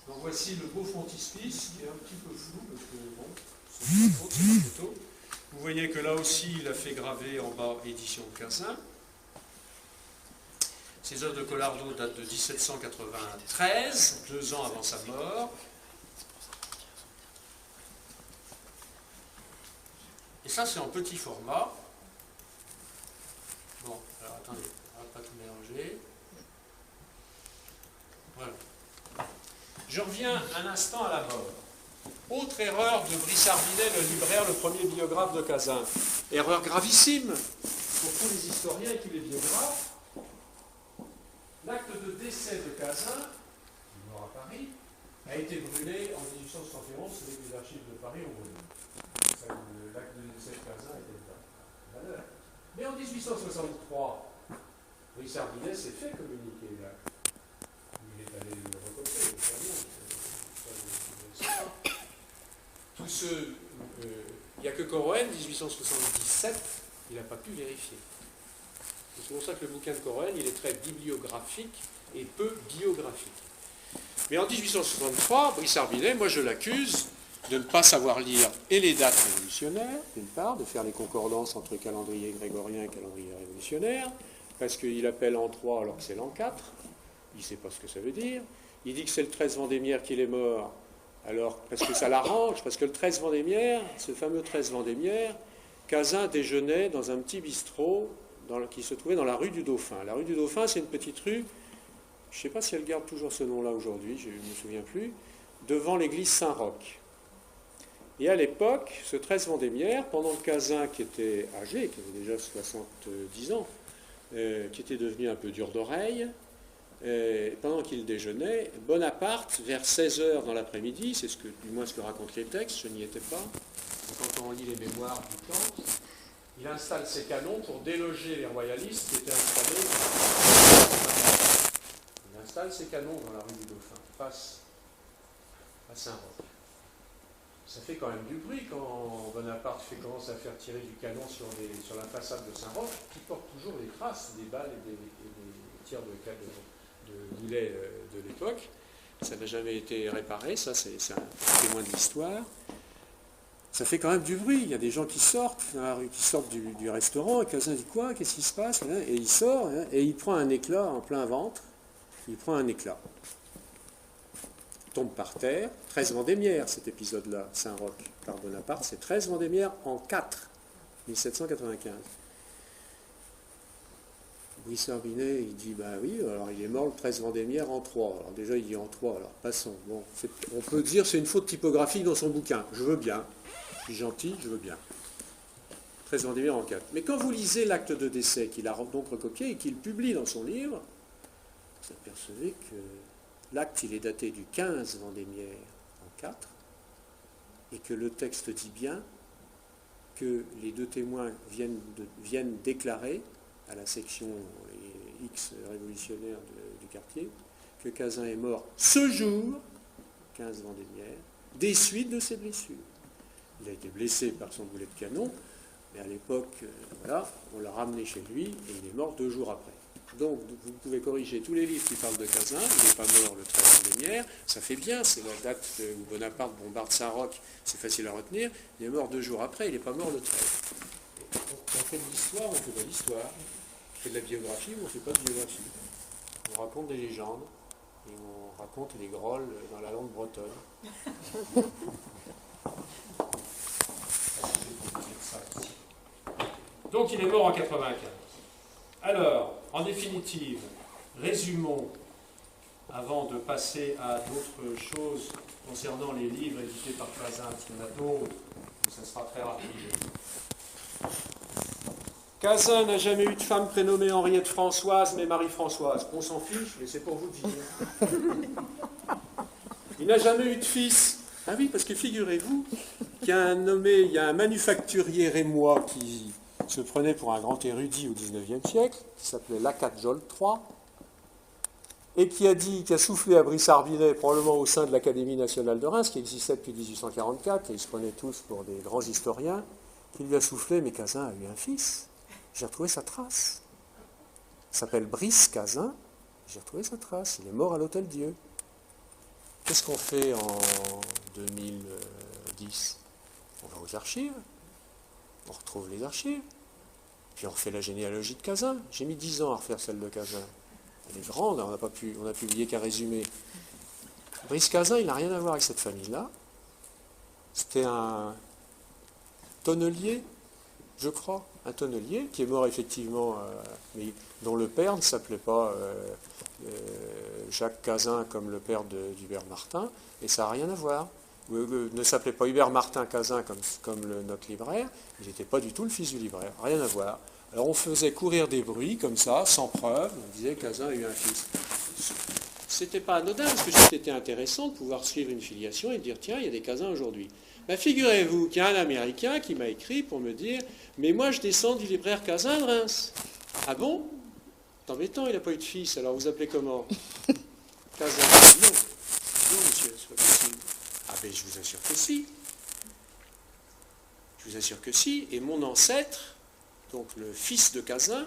Donc voici le beau frontispice, qui est un petit peu flou, parce que bon, c'est pas photo. Vous voyez que là aussi, il a fait graver en bas édition de Cazin. Ces œuvres de Collardo datent de 1793, 2 ans avant sa mort. Et ça, c'est en petit format. Bon, alors attendez, on ne va pas tout mélanger. Voilà. Je reviens un instant à la mort. Autre erreur de Brissard-Binet, le libraire, le premier biographe de Cazin. Erreur gravissime pour tous les historiens et tous les biographes. L'acte de décès de Cazin, mort à Paris, a été brûlé en 1871, c'est les archives de Paris ont brûlé. L'acte de décès de Cazin était de valeur. Mais en 1863, Brissard-Binet s'est fait communiquer l'acte. Il est allé le recopier, le faire bien. Tous ceux, il n'y a que Corroen, 1877, il n'a pas pu vérifier. C'est pour ça que le bouquin de Corroen, il est très bibliographique et peu biographique. Mais en 1863, Brissard-Binet, moi je l'accuse de ne pas savoir lire et les dates révolutionnaires, d'une part, de faire les concordances entre calendrier grégorien et calendrier révolutionnaire, parce qu'il appelle l'an 3 alors que c'est l'an 4, il ne sait pas ce que ça veut dire. Il dit que c'est le 13 Vendémiaire qu'il est mort, alors parce que ça l'arrange, parce que le 13 Vendémiaire, ce fameux 13 Vendémiaire, Cazin déjeunait dans un petit bistrot qui se trouvait dans la rue du Dauphin. La rue du Dauphin, c'est une petite rue, je ne sais pas si elle garde toujours ce nom-là aujourd'hui, je ne me souviens plus, devant l'église Saint-Roch. Et à l'époque, ce 13 Vendémiaire, pendant que Cazin, qui était âgé, qui avait déjà 70 ans, qui était devenu un peu dur d'oreille, pendant qu'il déjeunait, Bonaparte, vers 16h dans l'après-midi, c'est du moins ce que racontent les textes, je n'y étais pas, quand on lit les mémoires du temps, il installe ses canons pour déloger les royalistes qui étaient installés. Il installe ses canons dans la rue du Dauphin, face à Saint-Roch. Ça fait quand même du bruit quand Bonaparte commence à faire tirer du canon sur la façade de Saint-Roch, qui porte toujours les traces des balles et des tirs de boulet de l'époque. Ça n'a jamais été réparé, ça c'est un témoin de l'histoire. Ça fait quand même du bruit. Il y a des gens qui sortent dans la rue, qui sortent du restaurant, et Cazin dit quoi, qu'est-ce qui se passe? Et il sort, et il prend un éclat en plein ventre. Il prend un éclat. Il tombe par terre. 13 Vendémiaire, cet épisode-là, Saint-Roch, par Bonaparte, c'est 13 Vendémiaire en 4, 1795. Brissard-Binet, il dit, bah oui, alors il est mort le 13 Vendémiaire en 3. Alors déjà, il dit en 3, alors passons. Bon, on peut dire c'est une faute typographique dans son bouquin. Je veux bien. Je suis gentil, je veux bien. 13 Vendémiaire en 4. Mais quand vous lisez l'acte de décès qu'il a donc recopié et qu'il publie dans son livre, vous apercevez que l'acte, il est daté du 15 Vendémiaire en 4 et que le texte dit bien que les deux témoins viennent déclarer à la section X révolutionnaire du quartier, que Cazin est mort ce jour, 15 Vendémiaire, des suites de ses blessures. Il a été blessé par son boulet de canon, mais à l'époque, voilà, on l'a ramené chez lui et il est mort 2 jours après. Donc, vous pouvez corriger tous les livres qui parlent de Cazin, il n'est pas mort le 13 Vendémiaire, ça fait bien, c'est la date où Bonaparte bombarde Saint-Roch, c'est facile à retenir, il est mort 2 jours après, il n'est pas mort le 13. On fait de l'histoire, on fait de l'histoire. On fait de la biographie ou on ne fait pas de biographie. On raconte des légendes et on raconte les grolles dans la langue bretonne. Donc il est mort en 95. Alors, en définitive, résumons, avant de passer à d'autres choses concernant les livres édités par Cazin, parce qu'il y en a d'autres, mais ça sera très rapide. Cazin n'a jamais eu de femme prénommée Henriette Françoise, mais Marie-Françoise. On s'en fiche, mais c'est pour vous dire. Il n'a jamais eu de fils. Ah oui, parce que figurez-vous qu'il y a un manufacturier rémois qui se prenait pour un grand érudit au XIXe siècle, qui s'appelait Lacatjol III, et qui a soufflé à Brissard-Binet, probablement au sein de l'Académie nationale de Reims, qui existait depuis 1844, et ils se prenaient tous pour des grands historiens, qui lui a soufflé, mais Cazin a eu un fils. J'ai retrouvé sa trace. Il s'appelle Brice Cazin. J'ai retrouvé sa trace. Il est mort à l'Hôtel-Dieu. qu'est-ce qu'on fait en 2010? On va aux archives, on retrouve les archives, puis on refait la généalogie de Cazin. J'ai mis 10 ans à refaire celle de Cazin. Elle est grande, on n'a publié qu'un résumé. Brice Cazin, il n'a rien à voir avec cette famille-là. C'était un tonnelier, je crois, un tonnelier qui est mort effectivement, mais dont le père ne s'appelait pas Jacques Cazin comme le père d'Hubert Martin, et ça n'a rien à voir. Ne s'appelait pas Hubert Martin Cazin comme notre libraire, il n'était pas du tout le fils du libraire, rien à voir. Alors on faisait courir des bruits comme ça, sans preuve, on disait Cazin a eu un fils. C'était pas anodin, parce que c'était intéressant de pouvoir suivre une filiation et de dire tiens, il y a des Cazins aujourd'hui. Ben, figurez-vous qu'il y a un Américain qui m'a écrit pour me dire mais moi je descends du libraire Cazin de Reims. Ah bon? C'est embêtant, il n'a pas eu de fils, alors vous appelez comment? Cazin. Non, non monsieur, c'est pas possible. Ah ben je vous assure que si. Je vous assure que si. Et mon ancêtre, donc le fils de Cazin,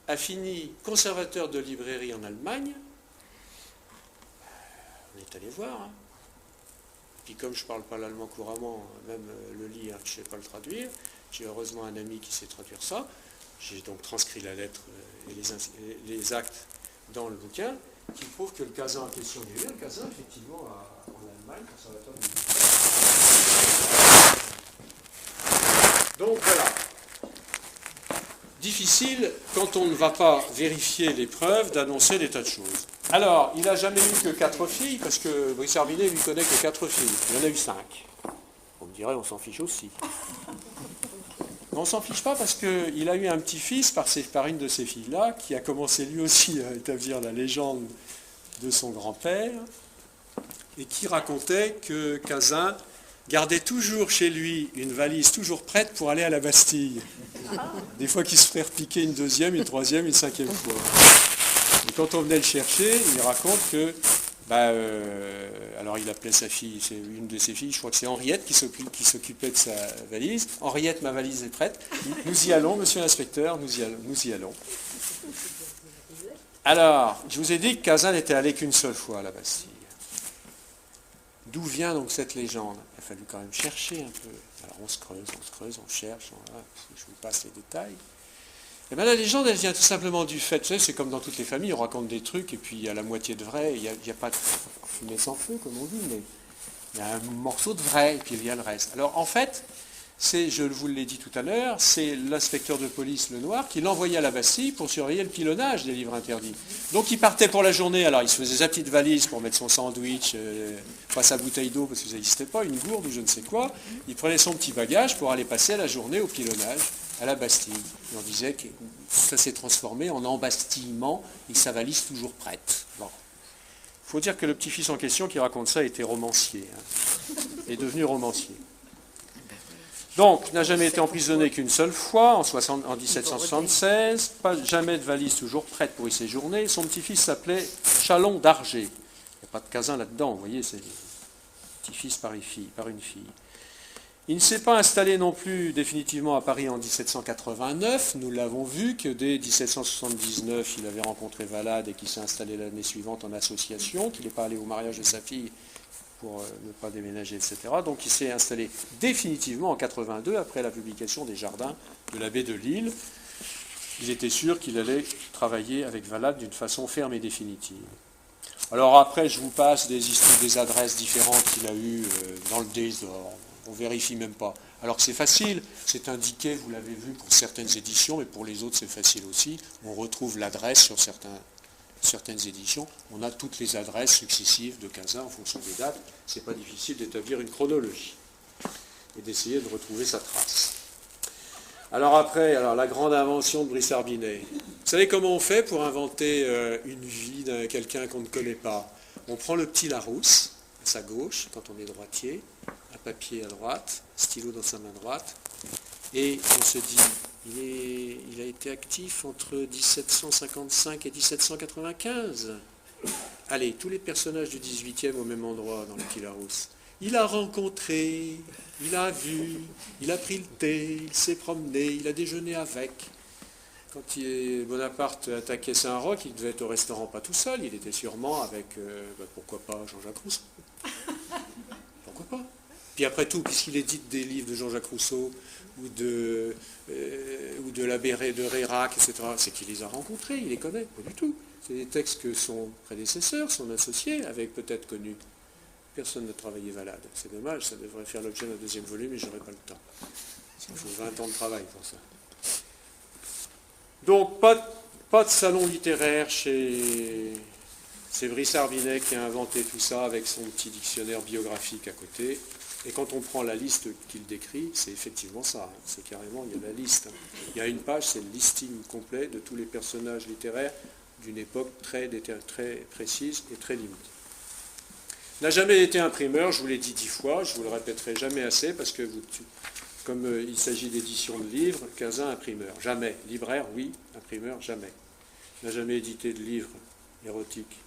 a fini conservateur de librairie en Allemagne. On est allé voir. Hein. Puis comme je ne parle pas l'allemand couramment, même le lire, je ne sais pas le traduire, j'ai heureusement un ami qui sait traduire ça. J'ai donc transcrit la lettre et les actes dans le bouquin, qui prouve que le Cazin en question, il y a eu un Cazin effectivement en Allemagne, conservateur de librairie. Donc voilà. Difficile, quand on ne va pas vérifier les preuves, d'annoncer des tas de choses. Alors, il n'a jamais eu que 4 filles, parce que Brice Herbinet lui connaît que 4 filles. Il en a eu 5. On me dirait, on s'en fiche aussi. Mais on ne s'en fiche pas parce qu'il a eu un petit-fils par une de ces filles-là, qui a commencé lui aussi à établir la légende de son grand-père, et qui racontait que Cazin gardait toujours chez lui une valise toujours prête pour aller à la Bastille. Des fois qu'il se ferait repiquer une deuxième, une troisième, une cinquième fois. Et quand on venait le chercher, il raconte que, alors il appelait sa fille, c'est une de ses filles, je crois que c'est Henriette qui s'occupait de sa valise. Henriette, ma valise est prête. Nous y allons, monsieur l'inspecteur, nous y allons. Alors, je vous ai dit que Cazin n'était allé qu'une seule fois à la Bastille. D'où vient donc cette légende? Il a fallu quand même chercher un peu. Alors on se creuse, on cherche, je vous passe les détails. Et bien la légende, elle vient tout simplement du fait, vous savez, c'est comme dans toutes les familles, on raconte des trucs et puis il y a la moitié de vrai, il n'y a pas de fumée sans feu, comme on dit, mais il y a un morceau de vrai et puis il y a le reste. Alors en fait, je vous l'ai dit tout à l'heure, c'est l'inspecteur de police Lenoir qui l'envoyait à la Bastille pour surveiller le pilonnage des livres interdits. Donc il partait pour la journée, alors il se faisait sa petite valise pour mettre son sandwich, pas sa bouteille d'eau parce que ça n'existait pas, une gourde ou je ne sais quoi. Il prenait son petit bagage pour aller passer la journée au pilonnage à la Bastille. Et on disait que ça s'est transformé en embastillement et sa valise toujours prête. Bon. Il faut dire que le petit-fils en question qui raconte ça était romancier, est devenu romancier. Donc, n'a jamais été emprisonné qu'une seule fois, en 1776, jamais de valise toujours prête pour y séjourner. Son petit-fils s'appelait Chalon d'Arger. Il n'y a pas de Cazin là-dedans, vous voyez, c'est petit-fils par une fille. Il ne s'est pas installé non plus définitivement à Paris en 1789. Nous l'avons vu que dès 1779, il avait rencontré Valade et qu'il s'est installé l'année suivante en association, qu'il n'est pas allé au mariage de sa fille pour ne pas déménager, etc. Donc il s'est installé définitivement en 82, après la publication des Jardins de l'abbé de Lille. Il était sûr qu'il allait travailler avec Valade d'une façon ferme et définitive. Alors après, je vous passe des adresses différentes qu'il a eues dans le désordre. On ne vérifie même pas. Alors que c'est facile, c'est indiqué, vous l'avez vu pour certaines éditions, mais pour les autres c'est facile aussi. On retrouve l'adresse sur certaines éditions. On a toutes les adresses successives de Cazin en fonction des dates. C'est pas difficile d'établir une chronologie et d'essayer de retrouver sa trace. Alors après, la grande invention de Brice Herbinet. Vous savez comment on fait pour inventer une vie de quelqu'un qu'on ne connaît pas? On prend le petit Larousse à sa gauche, quand on est droitier, un papier à droite, stylo dans sa main droite, et on se dit, il a été actif entre 1755 et 1795. Allez, tous les personnages du 18e au même endroit dans le petit Larousse. Il a rencontré, il a vu, il a pris le thé, il s'est promené, il a déjeuné avec. Quand Bonaparte attaquait Saint-Roch, il devait être au restaurant pas tout seul, il était sûrement avec, pourquoi pas, Jean-Jacques Rousseau. Pourquoi pas? Puis après tout, puisqu'il édite des livres de Jean-Jacques Rousseau ou de l'abbé de Reyrac, etc., c'est qu'il les a rencontrés, il les connaît, pas du tout. C'est des textes que son prédécesseur, son associé, avait peut-être connus. Personne n'a travaillé Valade. C'est dommage, ça devrait faire l'objet d'un deuxième volume, mais je n'aurai pas le temps. Il faut 20 ans de travail pour ça. Donc, pas de salon littéraire chez... C'est Brissard Binet qui a inventé tout ça avec son petit dictionnaire biographique à côté. Et quand on prend la liste qu'il décrit, c'est effectivement ça. C'est carrément, il y a la liste. Il y a une page, c'est le listing complet de tous les personnages littéraires d'une époque très précise et très limitée. N'a jamais été imprimeur, je vous l'ai dit 10 fois, je vous le répéterai jamais assez, parce que comme il s'agit d'édition de livres, Cazin imprimeur, jamais. Libraire, oui, imprimeur, jamais. N'a jamais édité de livres érotiques.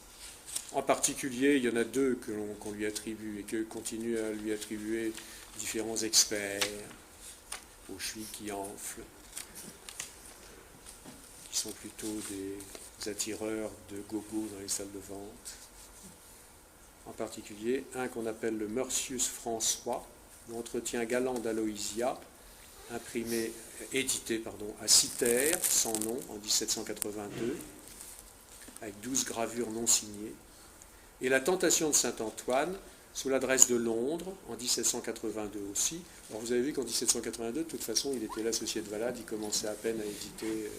En particulier, il y en a deux qu'on lui attribue et que continuent à lui attribuer différents experts, aux chevilles qui enflent, qui sont plutôt des attireurs de gogo dans les salles de vente. En particulier, un qu'on appelle le Meursius François, l'entretien galant d'Aloysia, édité à Citer, sans nom, en 1782, avec 12 gravures non signées, et La Tentation de Saint-Antoine, sous l'adresse de Londres, en 1782 aussi. Alors vous avez vu qu'en 1782, de toute façon, il était l'associé de Valade, il commençait à peine à éditer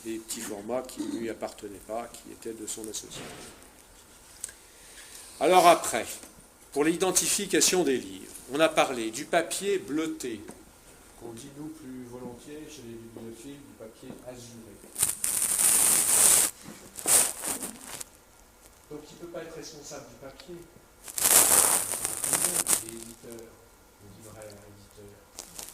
des petits formats qui ne lui appartenaient pas, qui étaient de son associé. Alors après, pour l'identification des livres, on a parlé du papier bleuté, qu'on dit nous plus volontiers chez les bibliophiles du papier azuré. Donc il ne peut pas être responsable du papier. L'éditeur, le libraire, l'éditeur.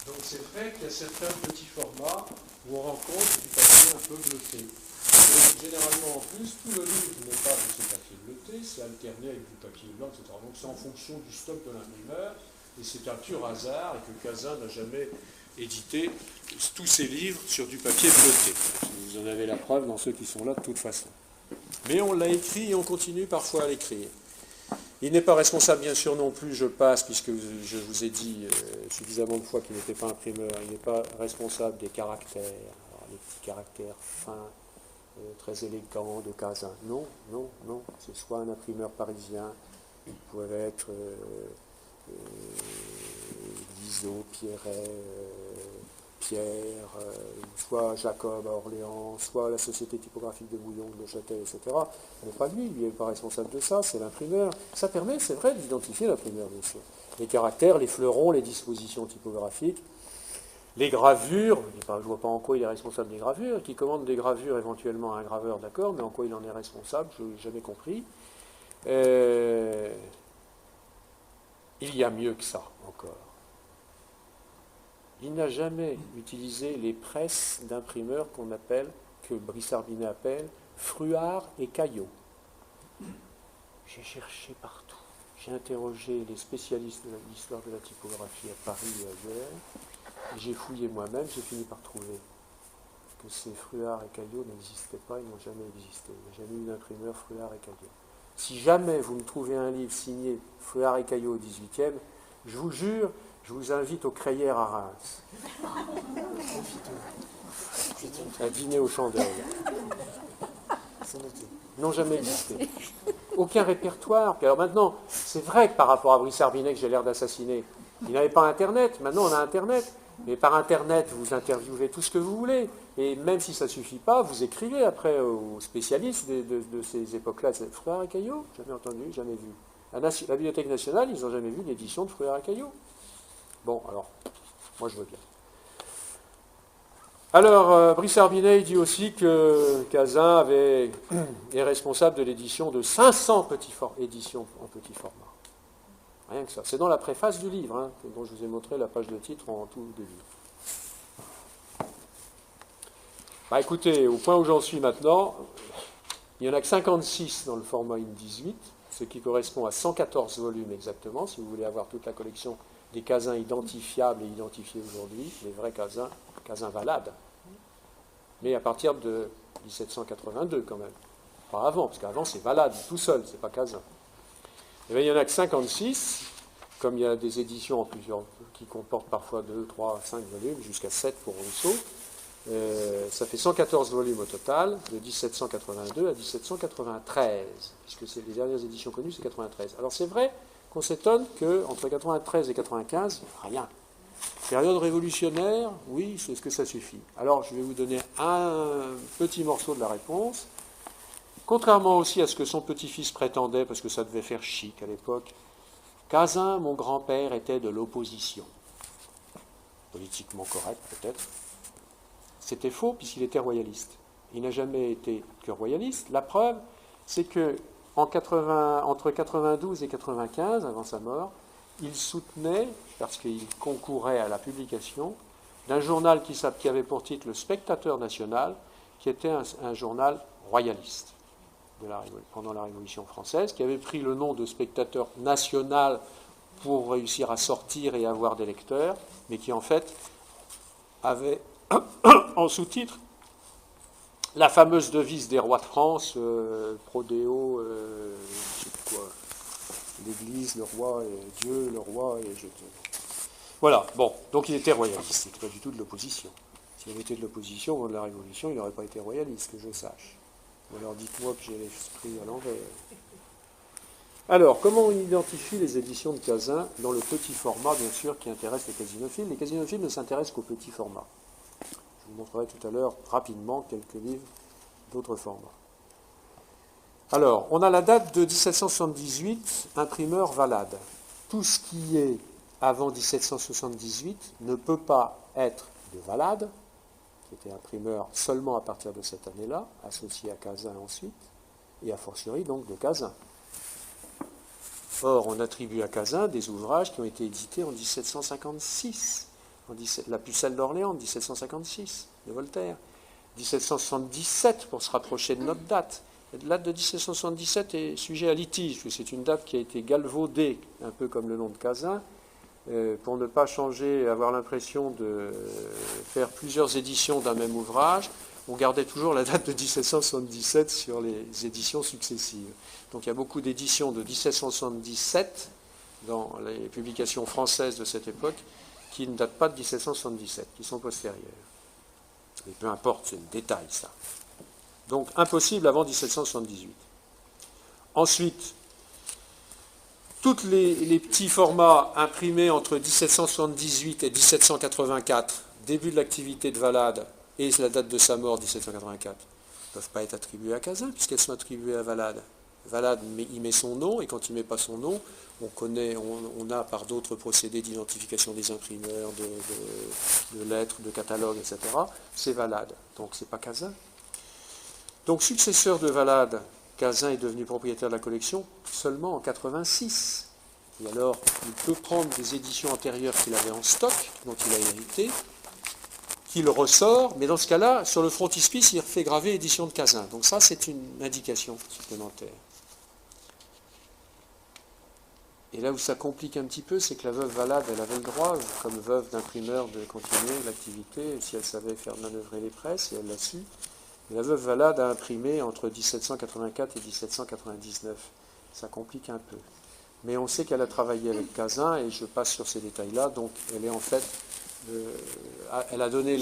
Donc c'est vrai qu'il y a certains petits formats où on rencontre du papier un peu bleuté. Et généralement en plus, tout le livre n'est pas de ce papier bleuté, c'est alterné avec du papier blanc, etc. Donc c'est en fonction du stock de l'imprimeur, et c'est un pur hasard, et que Cazin n'a jamais édité tous ses livres sur du papier bleuté. Vous en avez la preuve dans ceux qui sont là de toute façon. Mais on l'a écrit et on continue parfois à l'écrire. Il n'est pas responsable, bien sûr, non plus, je passe, puisque je vous ai dit suffisamment de fois qu'il n'était pas imprimeur, il n'est pas responsable des caractères, alors, les petits caractères fins, très élégants de Cazin. Non, non, non. C'est soit un imprimeur parisien, il pouvait être Guizot, Pierret, Pierre, soit Jacob à Orléans, soit la Société typographique de Bouillon, de Neuchâtel, etc. Mais pas lui, il n'est pas responsable de ça, c'est l'imprimeur. Ça permet, c'est vrai, d'identifier l'imprimeur, bien sûr. Les caractères, les fleurons, les dispositions typographiques, les gravures, je ne vois pas en quoi il est responsable des gravures, qui commande des gravures éventuellement à un graveur, d'accord, mais en quoi il en est responsable, je n'ai jamais compris. Il y a mieux que ça, encore. Il n'a jamais utilisé les presses d'imprimeurs que Brissard Binet appelle Fruard et Caillot. J'ai cherché partout. J'ai interrogé les spécialistes de l'histoire de la typographie à Paris et ailleurs. J'ai fouillé moi-même, j'ai fini par trouver que ces Fruard et Caillot n'existaient pas, ils n'ont jamais existé. Il n'y a jamais eu d'imprimeur Fruard et Caillot. Si jamais vous me trouvez un livre signé Fruard et Caillot au XVIIIe, je vous jure, je vous invite au Crayères à Reims. À dîner aux chandelles. N'ont jamais existé. Aucun répertoire. Puis alors maintenant, c'est vrai que par rapport à Brissard Binet que j'ai l'air d'assassiner, il n'avait pas Internet. Maintenant, on a Internet. Mais par Internet, vous interviewez tout ce que vous voulez. Et même si ça ne suffit pas, vous écrivez après aux spécialistes de ces époques-là. Fruard et Caillot, jamais entendu, jamais vu. À la Bibliothèque nationale, ils n'ont jamais vu l'édition de Fruard et Caillot. Bon, alors, moi je veux bien. Alors, Brissard Binet dit aussi que Cazin est responsable de l'édition de 500 éditions en petit format. Rien que ça. C'est dans la préface du livre, hein, dont je vous ai montré la page de titre en tout début. Bah écoutez, au point où j'en suis maintenant, il n'y en a que 56 dans le format IN18, ce qui correspond à 114 volumes exactement, si vous voulez avoir toute la collection des Cazins identifiables et identifiés aujourd'hui, les vrais Cazins Valade. mais à partir de 1782 quand même. Pas avant, parce qu'avant c'est Valade tout seul, c'est pas Cazin. Et bien, il n'y en a que 56, comme il y a des éditions en plusieurs, qui comportent parfois 2, 3, 5 volumes, jusqu'à 7 pour Rousseau. Ça fait 114 volumes au total, de 1782 à 1793, puisque c'est les dernières éditions connues, c'est 93. Alors c'est vrai qu'on s'étonne qu'entre 93 et 95, rien. Période révolutionnaire, oui, est-ce que ça suffit? Alors je vais vous donner un petit morceau de la réponse. Contrairement aussi à ce que son petit-fils prétendait, parce que ça devait faire chic à l'époque, Cazin, mon grand-père, était de l'opposition. Politiquement correct, peut-être. C'était faux, puisqu'il était royaliste. Il n'a jamais été que royaliste. La preuve, c'est que entre 92 et 95, avant sa mort, il soutenait, parce qu'il concourait à la publication, d'un journal qui avait pour titre Le Spectateur national, qui était un journal royaliste pendant la Révolution française, qui avait pris le nom de Spectateur national pour réussir à sortir et avoir des lecteurs, mais qui en fait avait en sous-titre la fameuse devise des rois de France, Prodéo, je sais plus quoi, l'Église, le roi, et Dieu, le roi, et je... Voilà, bon, donc il était royaliste, il n'était pas du tout de l'opposition. S'il avait été de l'opposition au moment de la Révolution, il n'aurait pas été royaliste, que je sache. Ou alors dites-moi que j'ai l'esprit à l'envers. Alors, comment on identifie les éditions de Cazin dans le petit format, bien sûr, qui intéresse les casinophiles? Les casinophiles ne s'intéressent qu'au petit format. Je vous montrerai tout à l'heure rapidement quelques livres d'autres formats. Alors, on a la date de 1778, imprimeur Valade. Tout ce qui est avant 1778 ne peut pas être de Valade, qui était imprimeur seulement à partir de cette année-là, associé à Cazin ensuite, et a fortiori donc de Cazin. Or, on attribue à Cazin des ouvrages qui ont été édités en 1756. La Pucelle d'Orléans, 1756, de Voltaire. 1777, pour se rapprocher de notre date. La date de 1777 est sujet à litige, parce que c'est une date qui a été galvaudée, un peu comme le nom de Cazin, pour ne pas changer, avoir l'impression de faire plusieurs éditions d'un même ouvrage. On gardait toujours la date de 1777 sur les éditions successives. Donc il y a beaucoup d'éditions de 1777 dans les publications françaises de cette époque qui ne datent pas de 1777, qui sont postérieures. Et peu importe, c'est le détail, ça. Donc impossible avant 1778. Ensuite, tous les petits formats imprimés entre 1778 et 1784, début de l'activité de Valade, et la date de sa mort, 1784, ne peuvent pas être attribués à Cazin, puisqu'elles sont attribuées à Valade. Valade, il met son nom, et quand il ne met pas son nom, on a par d'autres procédés d'identification des imprimeurs, de lettres, de catalogues, etc. C'est Valade, donc c'est pas Cazin. Donc successeur de Valade, Cazin est devenu propriétaire de la collection seulement en 86. Et alors, il peut prendre des éditions antérieures qu'il avait en stock, dont il a hérité, qu'il ressort, mais dans ce cas-là, sur le frontispice, il fait graver édition de Cazin. Donc ça, c'est une indication supplémentaire. Et là où ça complique un petit peu, c'est que la veuve Valade, elle avait le droit, comme veuve d'imprimeur, de continuer l'activité, si elle savait faire manœuvrer les presses, et elle l'a su. Et la veuve Valade a imprimé entre 1784 et 1799. Ça complique un peu. Mais on sait qu'elle a travaillé avec Cazin, et je passe sur ces détails-là, donc elle est en fait... elle a donné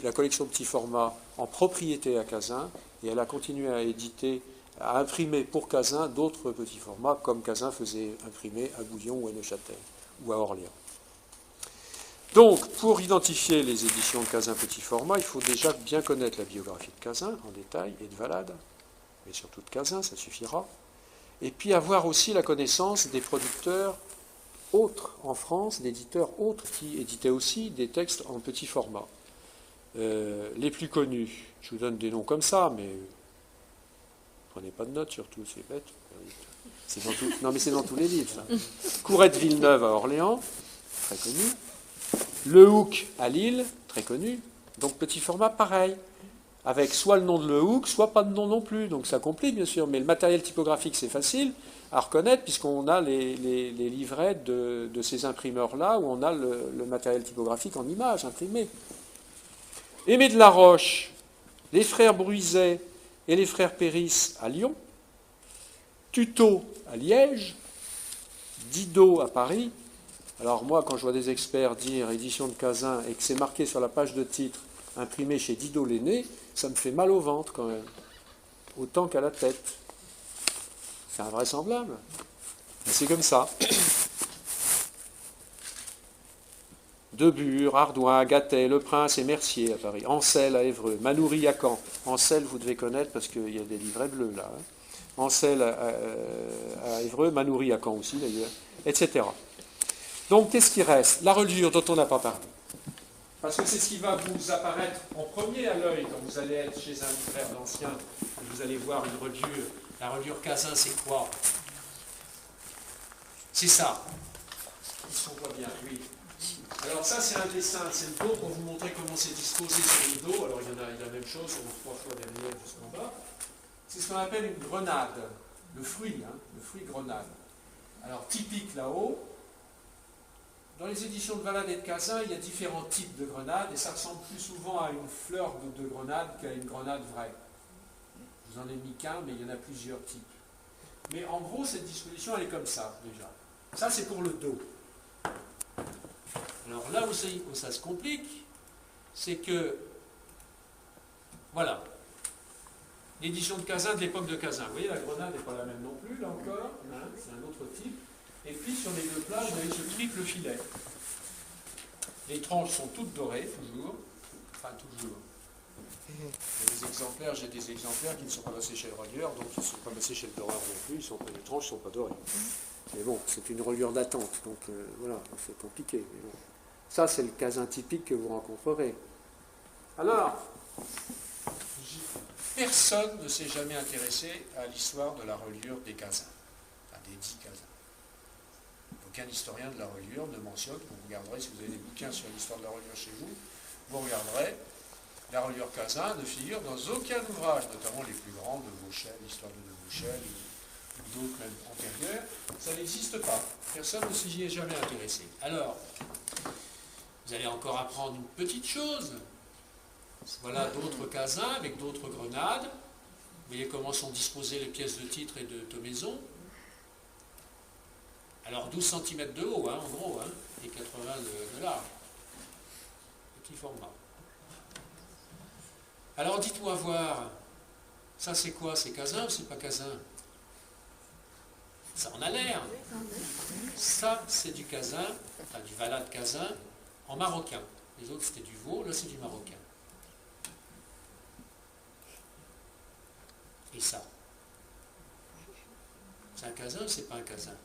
la collection petit format en propriété à Cazin, et elle a continué à éditer, à imprimer pour Cazin d'autres petits formats, comme Cazin faisait imprimer à Bouillon ou à Neuchâtel, ou à Orléans. Donc, pour identifier les éditions de Cazin petit format, il faut déjà bien connaître la biographie de Cazin en détail, et de Valade, mais surtout de Cazin, ça suffira. Et puis avoir aussi la connaissance des producteurs autres en France, d'éditeurs autres qui éditaient aussi des textes en petit format. Les plus connus, je vous donne des noms comme ça, mais prenez pas de notes surtout, c'est bête. Non mais c'est dans tous les livres, ça. Courette Villeneuve à Orléans, très connu. Le Houck à Lille, très connu. Donc petit format, pareil. Avec soit le nom de Le Houck, soit pas de nom non plus. Donc ça complique, bien sûr, mais le matériel typographique, c'est facile à reconnaître, puisqu'on a les livrets de ces imprimeurs-là, où on a le matériel typographique en images imprimées. Aimé de la Roche, les frères Bruiset et les frères Péris à Lyon, Tuto à Liège, Didot à Paris. Alors moi, quand je vois des experts dire édition de Cazin et que c'est marqué sur la page de titre imprimé chez Didot l'aîné, ça me fait mal au ventre quand même, autant qu'à la tête. C'est invraisemblable. Mais c'est comme ça. Debure, Ardouin, Gattet, Le Prince et Mercier à Paris. Ancel à Évreux, Manoury à Caen. Ancel, vous devez connaître parce qu'il y a des livrets bleus là. Hein. Ancel à Évreux, Manoury à Caen aussi d'ailleurs, etc. Donc qu'est-ce qui reste? La reliure dont on n'a pas parlé. Parce que c'est ce qui va vous apparaître en premier à l'œil quand vous allez être chez un libraire d'ancien et vous allez voir une reliure. La reliure Cazin, c'est quoi? C'est ça. Si on voit bien, oui. Alors ça, c'est un dessin, c'est le dos pour vous montrer comment c'est disposé sur le dos. Alors il y a la même chose, on voit 3 fois derrière jusqu'en bas. C'est ce qu'on appelle une grenade, le fruit grenade. Alors typique là-haut. Dans les éditions de Valade et de Cazin, il y a différents types de grenades et ça ressemble plus souvent à une fleur de grenade qu'à une grenade vraie. Je vous en ai mis qu'un, mais il y en a plusieurs types. Mais en gros, cette disposition, elle est comme ça, déjà. Ça, c'est pour le dos. Alors là où ça se complique, c'est que, voilà, l'édition de Cazin de l'époque de Cazin. Vous voyez, la grenade n'est pas la même non plus, là encore, hein, c'est un autre type. Et puis sur les deux plats, vous avez ce triple filet. Les tranches sont toutes dorées, toujours. Enfin, toujours. J'ai des exemplaires qui ne sont pas passés chez le relieur, donc ils ne sont pas passés chez le doreur non plus, les tranches ne sont pas dorées. Mais bon, c'est une reliure d'attente, donc voilà, c'est compliqué. Mais bon. Ça, c'est le Cazin typique que vous rencontrerez. Alors, personne ne s'est jamais intéressé à l'histoire de la reliure des Cazins, enfin des 10 Cazins. Aucun historien de la reliure ne mentionne, vous regarderez, si vous avez des bouquins sur l'histoire de la reliure chez vous, vous regarderez, la reliure Cazin ne figure dans aucun ouvrage, notamment les plus grands de Vauchel, l'histoire de Vauchel, ou d'autres même antérieurs, ça n'existe pas. Personne ne s'y est jamais intéressé. Alors, vous allez encore apprendre une petite chose. Voilà d'autres Cazins avec d'autres grenades. Vous voyez comment sont disposées les pièces de titre et de tomaison. Alors 12 cm de haut, hein, en gros, hein, et 80 de large. Petit format. Alors dites-moi voir, ça c'est quoi? C'est Cazin ou c'est pas Cazin? Ça en a l'air. Ça c'est du Cazin, enfin du Valade Cazin, en marocain. Les autres c'était du veau, là c'est du marocain. Et ça? C'est un Cazin ou c'est pas un Cazin?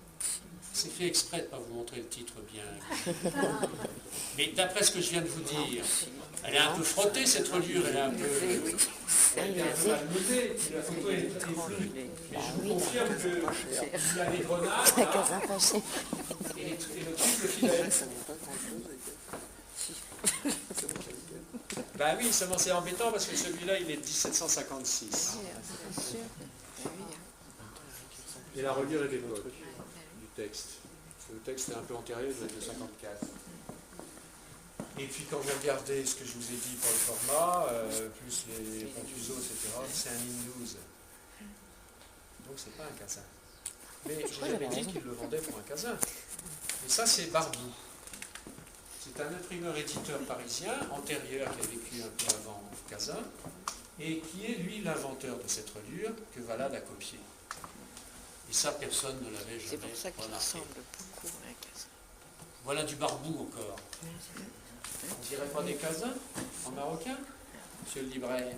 C'est fait exprès de ne pas vous montrer le titre bien. Mais d'après ce que je viens de vous dire, elle est un peu frottée cette reliure, elle est un peu malmenée, la photo est floue. Mais je vous confirme qu'il y a les grenades et le triple filet. Ben oui, seulement c'est embêtant parce que celui-là il est de 1756. Et la reliure est d'époque. Texte. Le texte est un peu antérieur, il de 54. Et puis quand vous regardez ce que je vous ai dit pour le format, plus les contusos, etc., c'est un in-12. Donc c'est pas un Cazin. Mais je n'ai jamais dit qu'il le vendait pour un Cazin. Mais ça c'est Barboux. C'est un imprimeur-éditeur parisien, antérieur, qui a vécu un peu avant Cazin, et qui est lui l'inventeur de cette reliure que Valade a copiée. Et ça, personne ne l'avait jamais remarqué. C'est pour ça qu'il ressemble beaucoup à un Cazin. Voilà du Barboux encore. On dirait pas des Cazins en marocain, monsieur le libraire?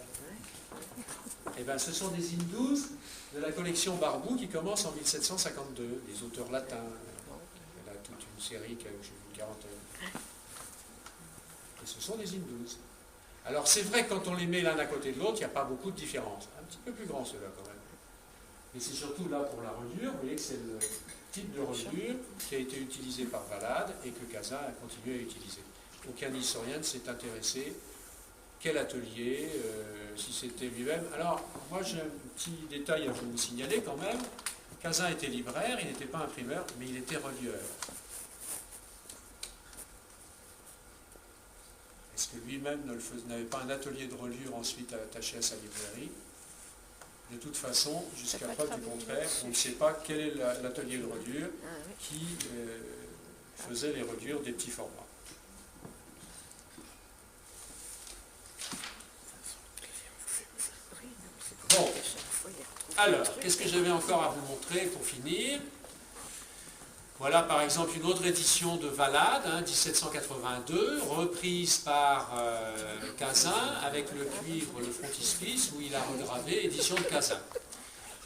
Eh bien, ce sont des hymnes 12 de la collection Barboux qui commence en 1752, des auteurs latins. Il y en a toute une série qui a une quarantaine. Et ce sont des hymnes 12. Alors, c'est vrai que quand on les met l'un à côté de l'autre, il n'y a pas beaucoup de différence. Un petit peu plus grand ceux-là quand même. Mais c'est surtout là pour la reliure, vous voyez que c'est le type de reliure qui a été utilisé par Valade et que Cazin a continué à utiliser. Aucun historien ne s'est intéressé, quel atelier, si c'était lui-même. Alors, moi j'ai un petit détail à vous signaler quand même. Cazin était libraire, il n'était pas imprimeur, mais il était relieur. Est-ce que lui-même n'avait pas un atelier de reliure ensuite attaché à sa librairie. De toute façon, jusqu'à preuve du contraire, on ne sait pas quel est l'atelier de reliure qui faisait les reliures des petits formats. Bon, alors, qu'est-ce que j'avais encore à vous montrer pour finir? Voilà par exemple une autre édition de Valade, 1782, reprise par Cazin, avec le cuivre, le frontispice, où il a regravé édition de Cazin.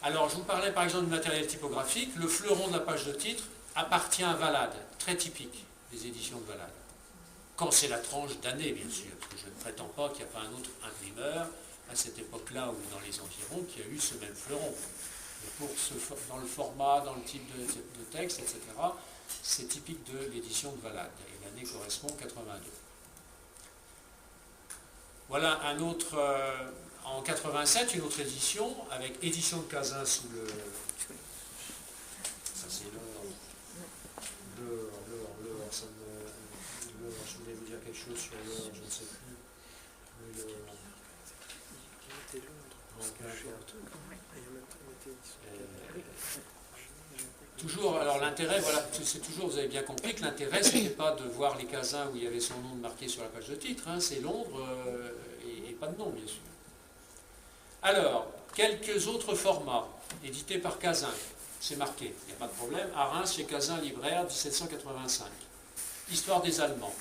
Alors je vous parlais par exemple du matériel typographique, le fleuron de la page de titre appartient à Valade, très typique des éditions de Valade. Quand c'est la tranche d'année bien sûr, parce que je ne prétends pas qu'il n'y a pas un autre imprimeur à cette époque-là ou dans les environs qui a eu ce même fleuron. Dans le format, dans le type de texte, etc., c'est typique de l'édition de Valade. Et l'année correspond 82. Voilà un autre, en 87, une autre édition, avec édition de Cazin sous le... Ça c'est l'heure, je voulais vous dire quelque chose sur l'heure, je ne sais plus. Toujours, alors l'intérêt, voilà, c'est toujours, vous avez bien compris que l'intérêt, ce n'était pas de voir les Cazins où il y avait son nom marqué sur la page de titre, c'est Londres et pas de nom, bien sûr. Alors, quelques autres formats, édités par Cazin, c'est marqué, il n'y a pas de problème, à Reims, chez Cazin Libraire, 1785. Histoire des Allemands,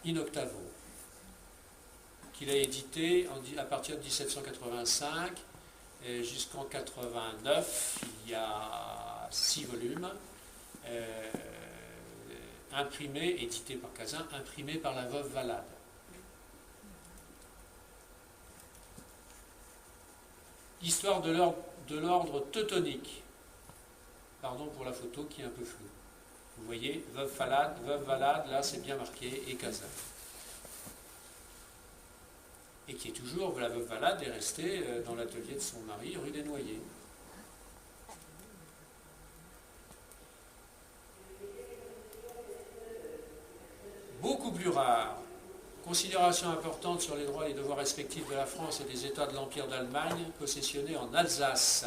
in octavo, qu'il a édité à partir de 1785 jusqu'en 89, il y a 6 volumes, imprimés, édités par Cazin, imprimés par la veuve Valade. Histoire de l'ordre teutonique. Pardon pour la photo qui est un peu floue. Vous voyez, veuve Valade, là c'est bien marqué, et Cazin. Et qui est toujours, la veuve Valade est restée dans l'atelier de son mari, rue des Noyers. Beaucoup plus rare, considération importante sur les droits et les devoirs respectifs de la France et des États de l'Empire d'Allemagne possessionnés en Alsace.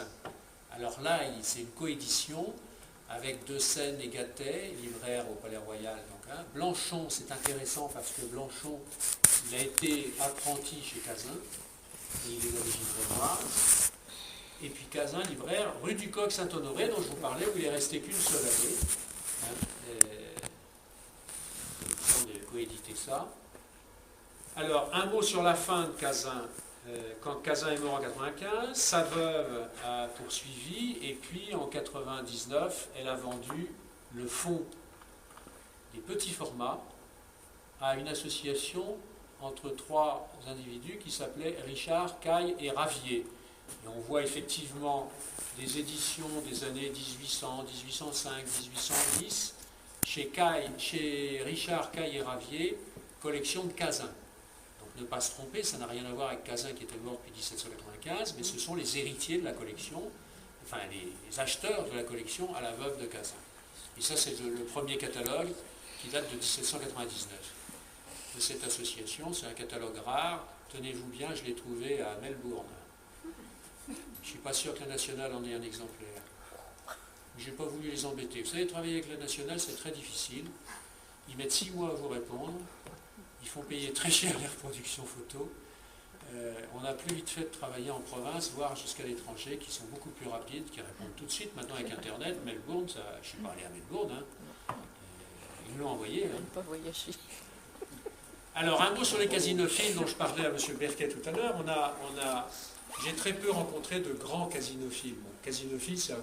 Alors là, c'est une coédition avec De Seine et Gattet, libraire au Palais Royal. Donc, Blanchon, c'est intéressant parce que Blanchon, il a été apprenti chez Cazin, et il est d'origine rémoise. Et puis Cazin, libraire, rue du Coq Saint-Honoré, dont je vous parlais, où il est resté qu'une seule année. On a coédité ça. Alors, un mot sur la fin de Cazin. Quand Cazin est mort en 95, sa veuve a poursuivi, et puis en 99, elle a vendu le fonds des petits formats à une association entre 3 individus qui s'appelaient Richard, Caille et Ravier. Et on voit effectivement des éditions des années 1800, 1805, 1810 chez Richard, Caille et Ravier, collection de Cazin. Ne pas se tromper, ça n'a rien à voir avec Cazin qui était mort depuis 1795, mais ce sont les héritiers de la collection, enfin les acheteurs de la collection à la veuve de Cazin. Et ça, c'est le premier catalogue qui date de 1799 de cette association. C'est un catalogue rare. Tenez-vous bien, je l'ai trouvé à Melbourne. Je ne suis pas sûr que la Nationale en ait un exemplaire. Je n'ai pas voulu les embêter. Vous savez, travailler avec la Nationale, c'est très difficile. Ils mettent 6 mois à vous répondre. Ils font payer très cher les reproductions photos. On a plus vite fait de travailler en province, voire jusqu'à l'étranger, qui sont beaucoup plus rapides, qui répondent tout de suite. Maintenant avec Internet, Melbourne, je ne suis pas allé à Melbourne, ils me l'ont envoyé. Pas voyager. Alors un mot sur les casinophiles dont je parlais à M. Berquet tout à l'heure. J'ai très peu rencontré de grands casinophiles. Bon, casinophile, c'est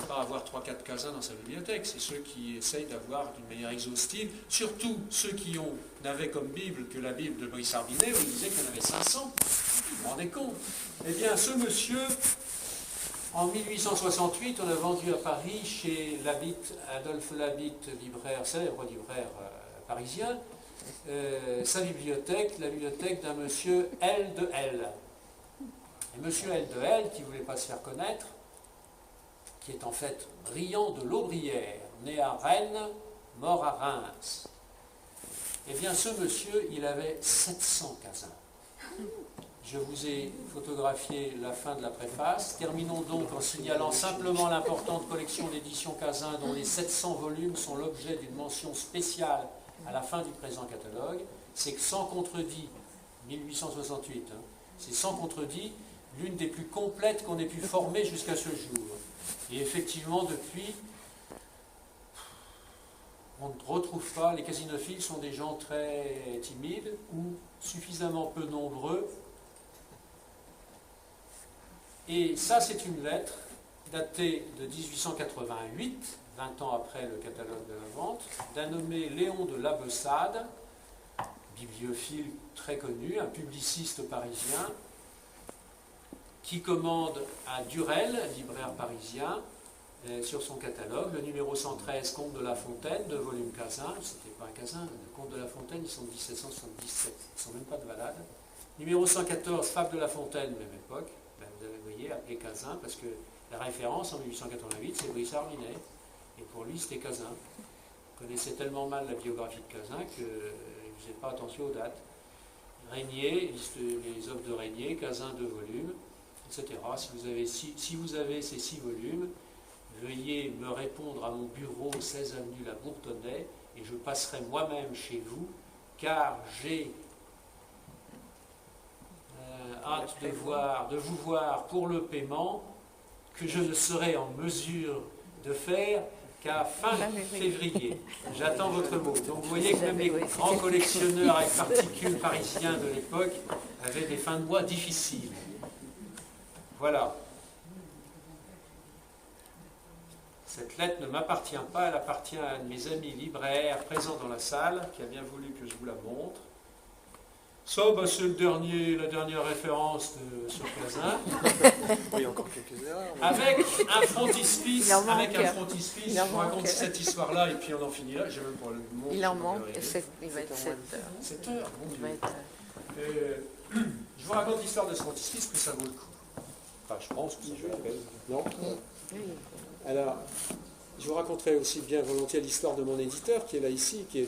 pas avoir 3-4 Cazins dans sa bibliothèque, c'est ceux qui essayent d'avoir d'une manière exhaustive, surtout ceux qui n'avaient comme Bible que la Bible de Brice Arbinet, où il disait qu'il y en avait 500. Vous vous rendez compte? Eh bien, ce monsieur, en 1868, on a vendu à Paris chez Adolphe Labitte, libraire, célèbre libraire parisien, sa bibliothèque, la bibliothèque d'un monsieur L de L. Et monsieur L de L, qui ne voulait pas se faire connaître, qui est en fait Briand de l'Aubrière, né à Rennes, mort à Reims. Eh bien, ce monsieur, il avait 700 Cazins. Je vous ai photographié la fin de la préface. Terminons donc en signalant simplement l'importante collection d'éditions Cazin dont les 700 volumes sont l'objet d'une mention spéciale à la fin du présent catalogue. C'est que sans contredit, 1868, c'est sans contredit l'une des plus complètes qu'on ait pu former jusqu'à ce jour. Et effectivement, depuis, on ne retrouve pas, les casinophiles sont des gens très timides ou suffisamment peu nombreux. Et ça, c'est une lettre datée de 1888, 20 ans après le catalogue de la vente, d'un nommé Léon de Labessade, bibliophile très connu, un publiciste parisien, qui commande à Durel, libraire parisien, sur son catalogue, le numéro 113, Comte de la Fontaine, de volume Cazin. C'était pas un Cazin, le Comte de la Fontaine, ils sont de 1777, ils ne sont même pas de Valade. Numéro 114, Fable de la Fontaine, même époque. Vous voyez, appelé Cazin, parce que la référence en 1888, c'est Brissard Linet. Et pour lui, c'était Cazin. Il connaissait tellement mal la biographie de Cazin qu'il ne faisait pas attention aux dates. Régnier, les œuvres de Régnier, Cazin 2 volumes, etc. Si vous avez ces 6 volumes, veuillez me répondre à mon bureau 16 avenue La Bourtonnais et je passerai moi-même chez vous, car j'ai hâte de vous voir pour le paiement que je ne serai en mesure de faire qu'à fin février. J'attends votre mot. Donc vous voyez que même les grands collectionneurs avec particules parisiens de l'époque avaient des fins de mois difficiles. Voilà. Cette lettre ne m'appartient pas, elle appartient à un de mes amis libraires présents dans la salle, qui a bien voulu que je vous la montre. Ça, c'est la dernière référence sur Cazin. Oui, encore quelques erreurs. Avec un frontispice, je vous raconte cette histoire-là et puis on en finit là. J'ai même pas le mot. Il en manque, il va être 7 heures. 7 heures, bon Dieu. Je vous raconte l'histoire de ce frontispice, que ça vaut le coup. Enfin, je pense que ça vaut le coup. Non ? Oui. Alors, je vous raconterai aussi bien volontiers l'histoire de mon éditeur, qui est là ici, qui est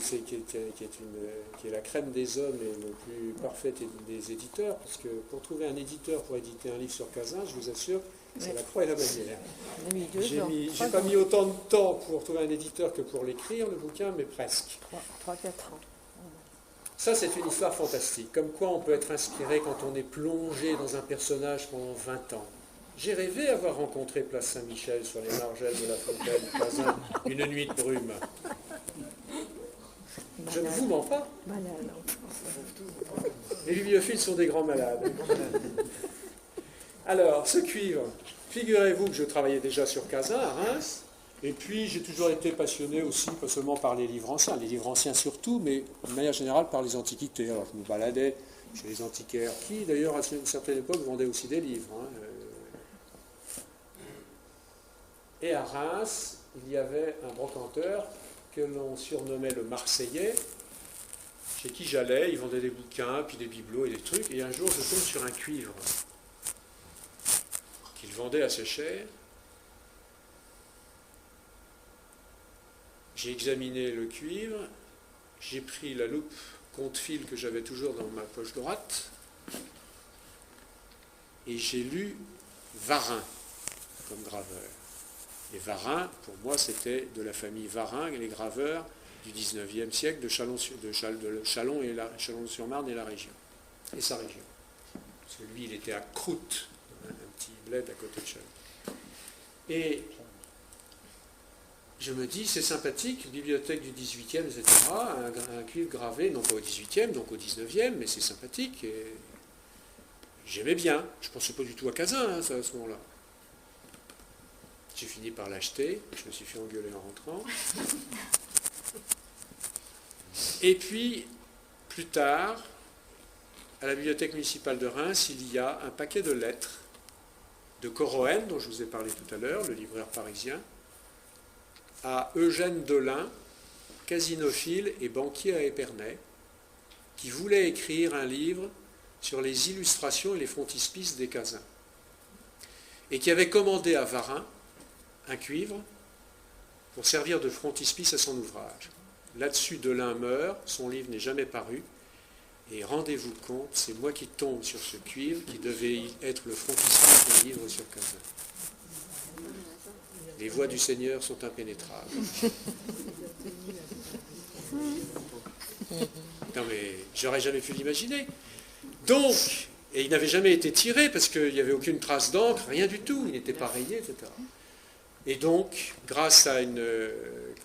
la crème des hommes et le plus parfait des éditeurs, parce que pour trouver un éditeur pour éditer un livre sur Cazin, je vous assure, c'est la croix et la bannière. J'ai pas mis autant de temps pour trouver un éditeur que pour l'écrire, le bouquin, mais presque. 3-4 ans. Ça, c'est une histoire fantastique. Comme quoi on peut être inspiré quand on est plongé dans un personnage pendant 20 ans. J'ai rêvé avoir rencontré Place Saint-Michel sur les margelles de la fontaine du Cazin une nuit de brume. Je ne vous mens pas. Les bibliophiles sont des grands malades. Alors, ce cuivre, figurez-vous que je travaillais déjà sur Cazin à Reims, et puis j'ai toujours été passionné aussi, pas seulement par les livres anciens surtout, mais de manière générale par les antiquités. Alors je me baladais chez les antiquaires, qui d'ailleurs à une certaine époque vendaient aussi des livres. Et à Reims, il y avait un brocanteur que l'on surnommait le Marseillais, chez qui j'allais, il vendait des bouquins, puis des bibelots et des trucs, et un jour je tombe sur un cuivre qu'il vendait assez cher. J'ai examiné le cuivre, j'ai pris la loupe compte-fil que j'avais toujours dans ma poche droite, et j'ai lu Varin comme graveur. Et Varin, pour moi, c'était de la famille Varin, les graveurs du XIXe siècle de Chalon-sur-Marne et la région, et sa région. Parce que lui, il était à Croûte, un petit bled à côté de Chalon. Et je me dis, c'est sympathique, bibliothèque du XVIIIe, etc., un cuivre gravé, non pas au XVIIIe, donc au XIXe, mais c'est sympathique. Et j'aimais bien. Je ne pensais pas du tout à Cazin à ce moment-là. J'ai fini par l'acheter, je me suis fait engueuler en rentrant. Et puis, plus tard, à la bibliothèque municipale de Reims, il y a un paquet de lettres de Corroën, dont je vous ai parlé tout à l'heure, le libraire parisien, à Eugène Delin, casinophile et banquier à Épernay, qui voulait écrire un livre sur les illustrations et les frontispices des Cazins, et qui avait commandé à Varin un cuivre pour servir de frontispice à son ouvrage. Là-dessus, Delin meurt, son livre n'est jamais paru. Et rendez-vous compte, c'est moi qui tombe sur ce cuivre qui devait être le frontispice d'un livre sur Cazin. Les voies du Seigneur sont impénétrables. Non mais, j'aurais jamais pu l'imaginer. Donc, et il n'avait jamais été tiré parce qu'il n'y avait aucune trace d'encre, rien du tout, il n'était pas rayé, etc. Et donc, grâce à une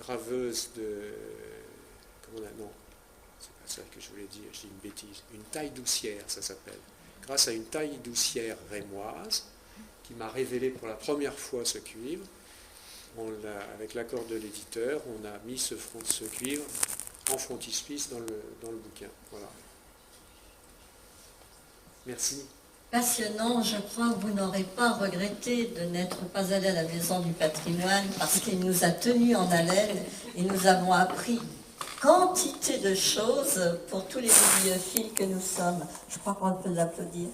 graveuse de... Non, c'est pas ça que je voulais dire, je dis une bêtise. Une taille doucière, ça s'appelle. Grâce à une taille doucière rémoise, qui m'a révélé pour la première fois ce cuivre, avec l'accord de l'éditeur, on a mis ce cuivre en frontispice dans le bouquin. Voilà. Merci. Passionnant, je crois que vous n'aurez pas regretté de n'être pas allé à la Maison du Patrimoine parce qu'il nous a tenus en haleine et nous avons appris quantité de choses pour tous les bibliophiles que nous sommes. Je crois qu'on peut l'applaudir.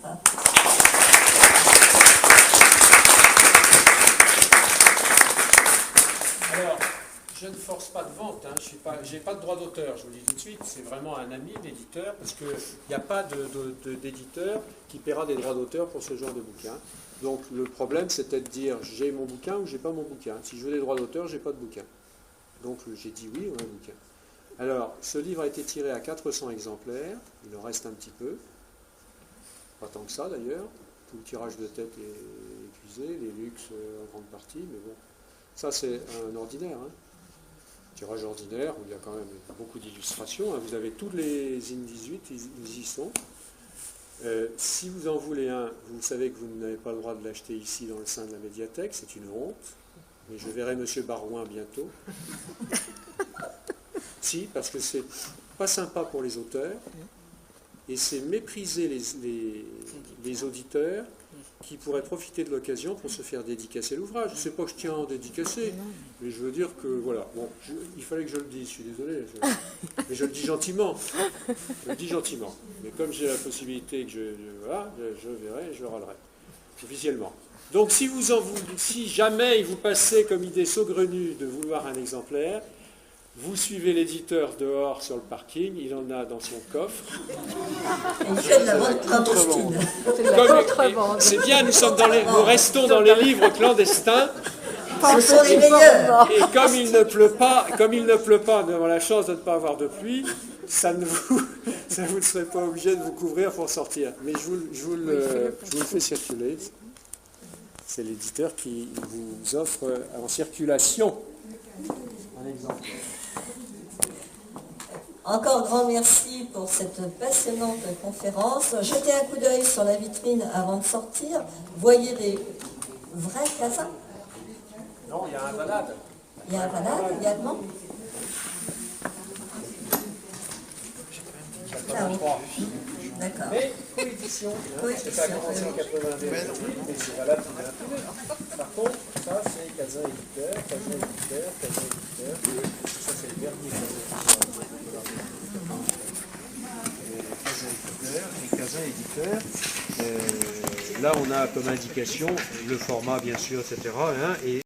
Alors, je ne force pas de vente, hein. Je n'ai pas de droit d'auteur, je vous le dis tout de suite, c'est vraiment un ami d'éditeur, parce qu'il n'y a pas d'éditeur qui paiera des droits d'auteur pour ce genre de bouquin. Donc le problème, c'était de dire, j'ai mon bouquin ou j'ai pas mon bouquin. Si je veux des droits d'auteur, j'ai pas de bouquin. Donc j'ai dit oui, on a un bouquin. Alors, ce livre a été tiré à 400 exemplaires, il en reste un petit peu, pas tant que ça d'ailleurs, tout le tirage de tête est épuisé, les luxes en grande partie, mais bon, ça c'est un ordinaire, hein. Tirage ordinaire, où il y a quand même beaucoup d'illustrations, hein. Vous avez tous les IN 18, ils y sont. Si vous en voulez un, vous savez que vous n'avez pas le droit de l'acheter ici dans le sein de la médiathèque, c'est une honte, mais je verrai M. Barouin bientôt. Si, parce que c'est pas sympa pour les auteurs, et c'est mépriser les auditeurs qui pourraient profiter de l'occasion pour se faire dédicacer l'ouvrage. Je ne sais pas que je tiens à en dédicacer, mais je veux dire que, voilà, bon, il fallait que je le dise, je suis désolé, mais je le dis gentiment. Je le dis gentiment. Mais comme j'ai la possibilité que je verrai, je râlerai, officiellement. Donc si jamais il vous passait comme idée saugrenue de vouloir un exemplaire, vous suivez l'éditeur dehors sur le parking, il en a dans son coffre. Il fait de la vente clandestine. C'est bien, nous restons dans les livres clandestins. Ce sont les meilleurs. Et comme il ne pleut pas, nous avons la chance de ne pas avoir de pluie, ça vous ne serez pas obligé de vous couvrir pour sortir. Mais je vous le fais circuler. C'est l'éditeur qui vous offre en circulation un exemplaire. Encore grand merci pour cette passionnante conférence. Jetez un coup d'œil sur la vitrine avant de sortir. Voyez des vrais Cazins. Non, il y a un Vanade. Il y a un Vanade également. Ah oui. D'accord. Mais coédition, parce que ça a commencé en 82, mais c'est valable pour l'imprimé. Par contre, ça c'est Cazin éditeur, Cazin éditeur, Cazin éditeur. Ça c'est le dernier Cazin éditeur. Là on a comme indication le format bien sûr, etc. Hein, et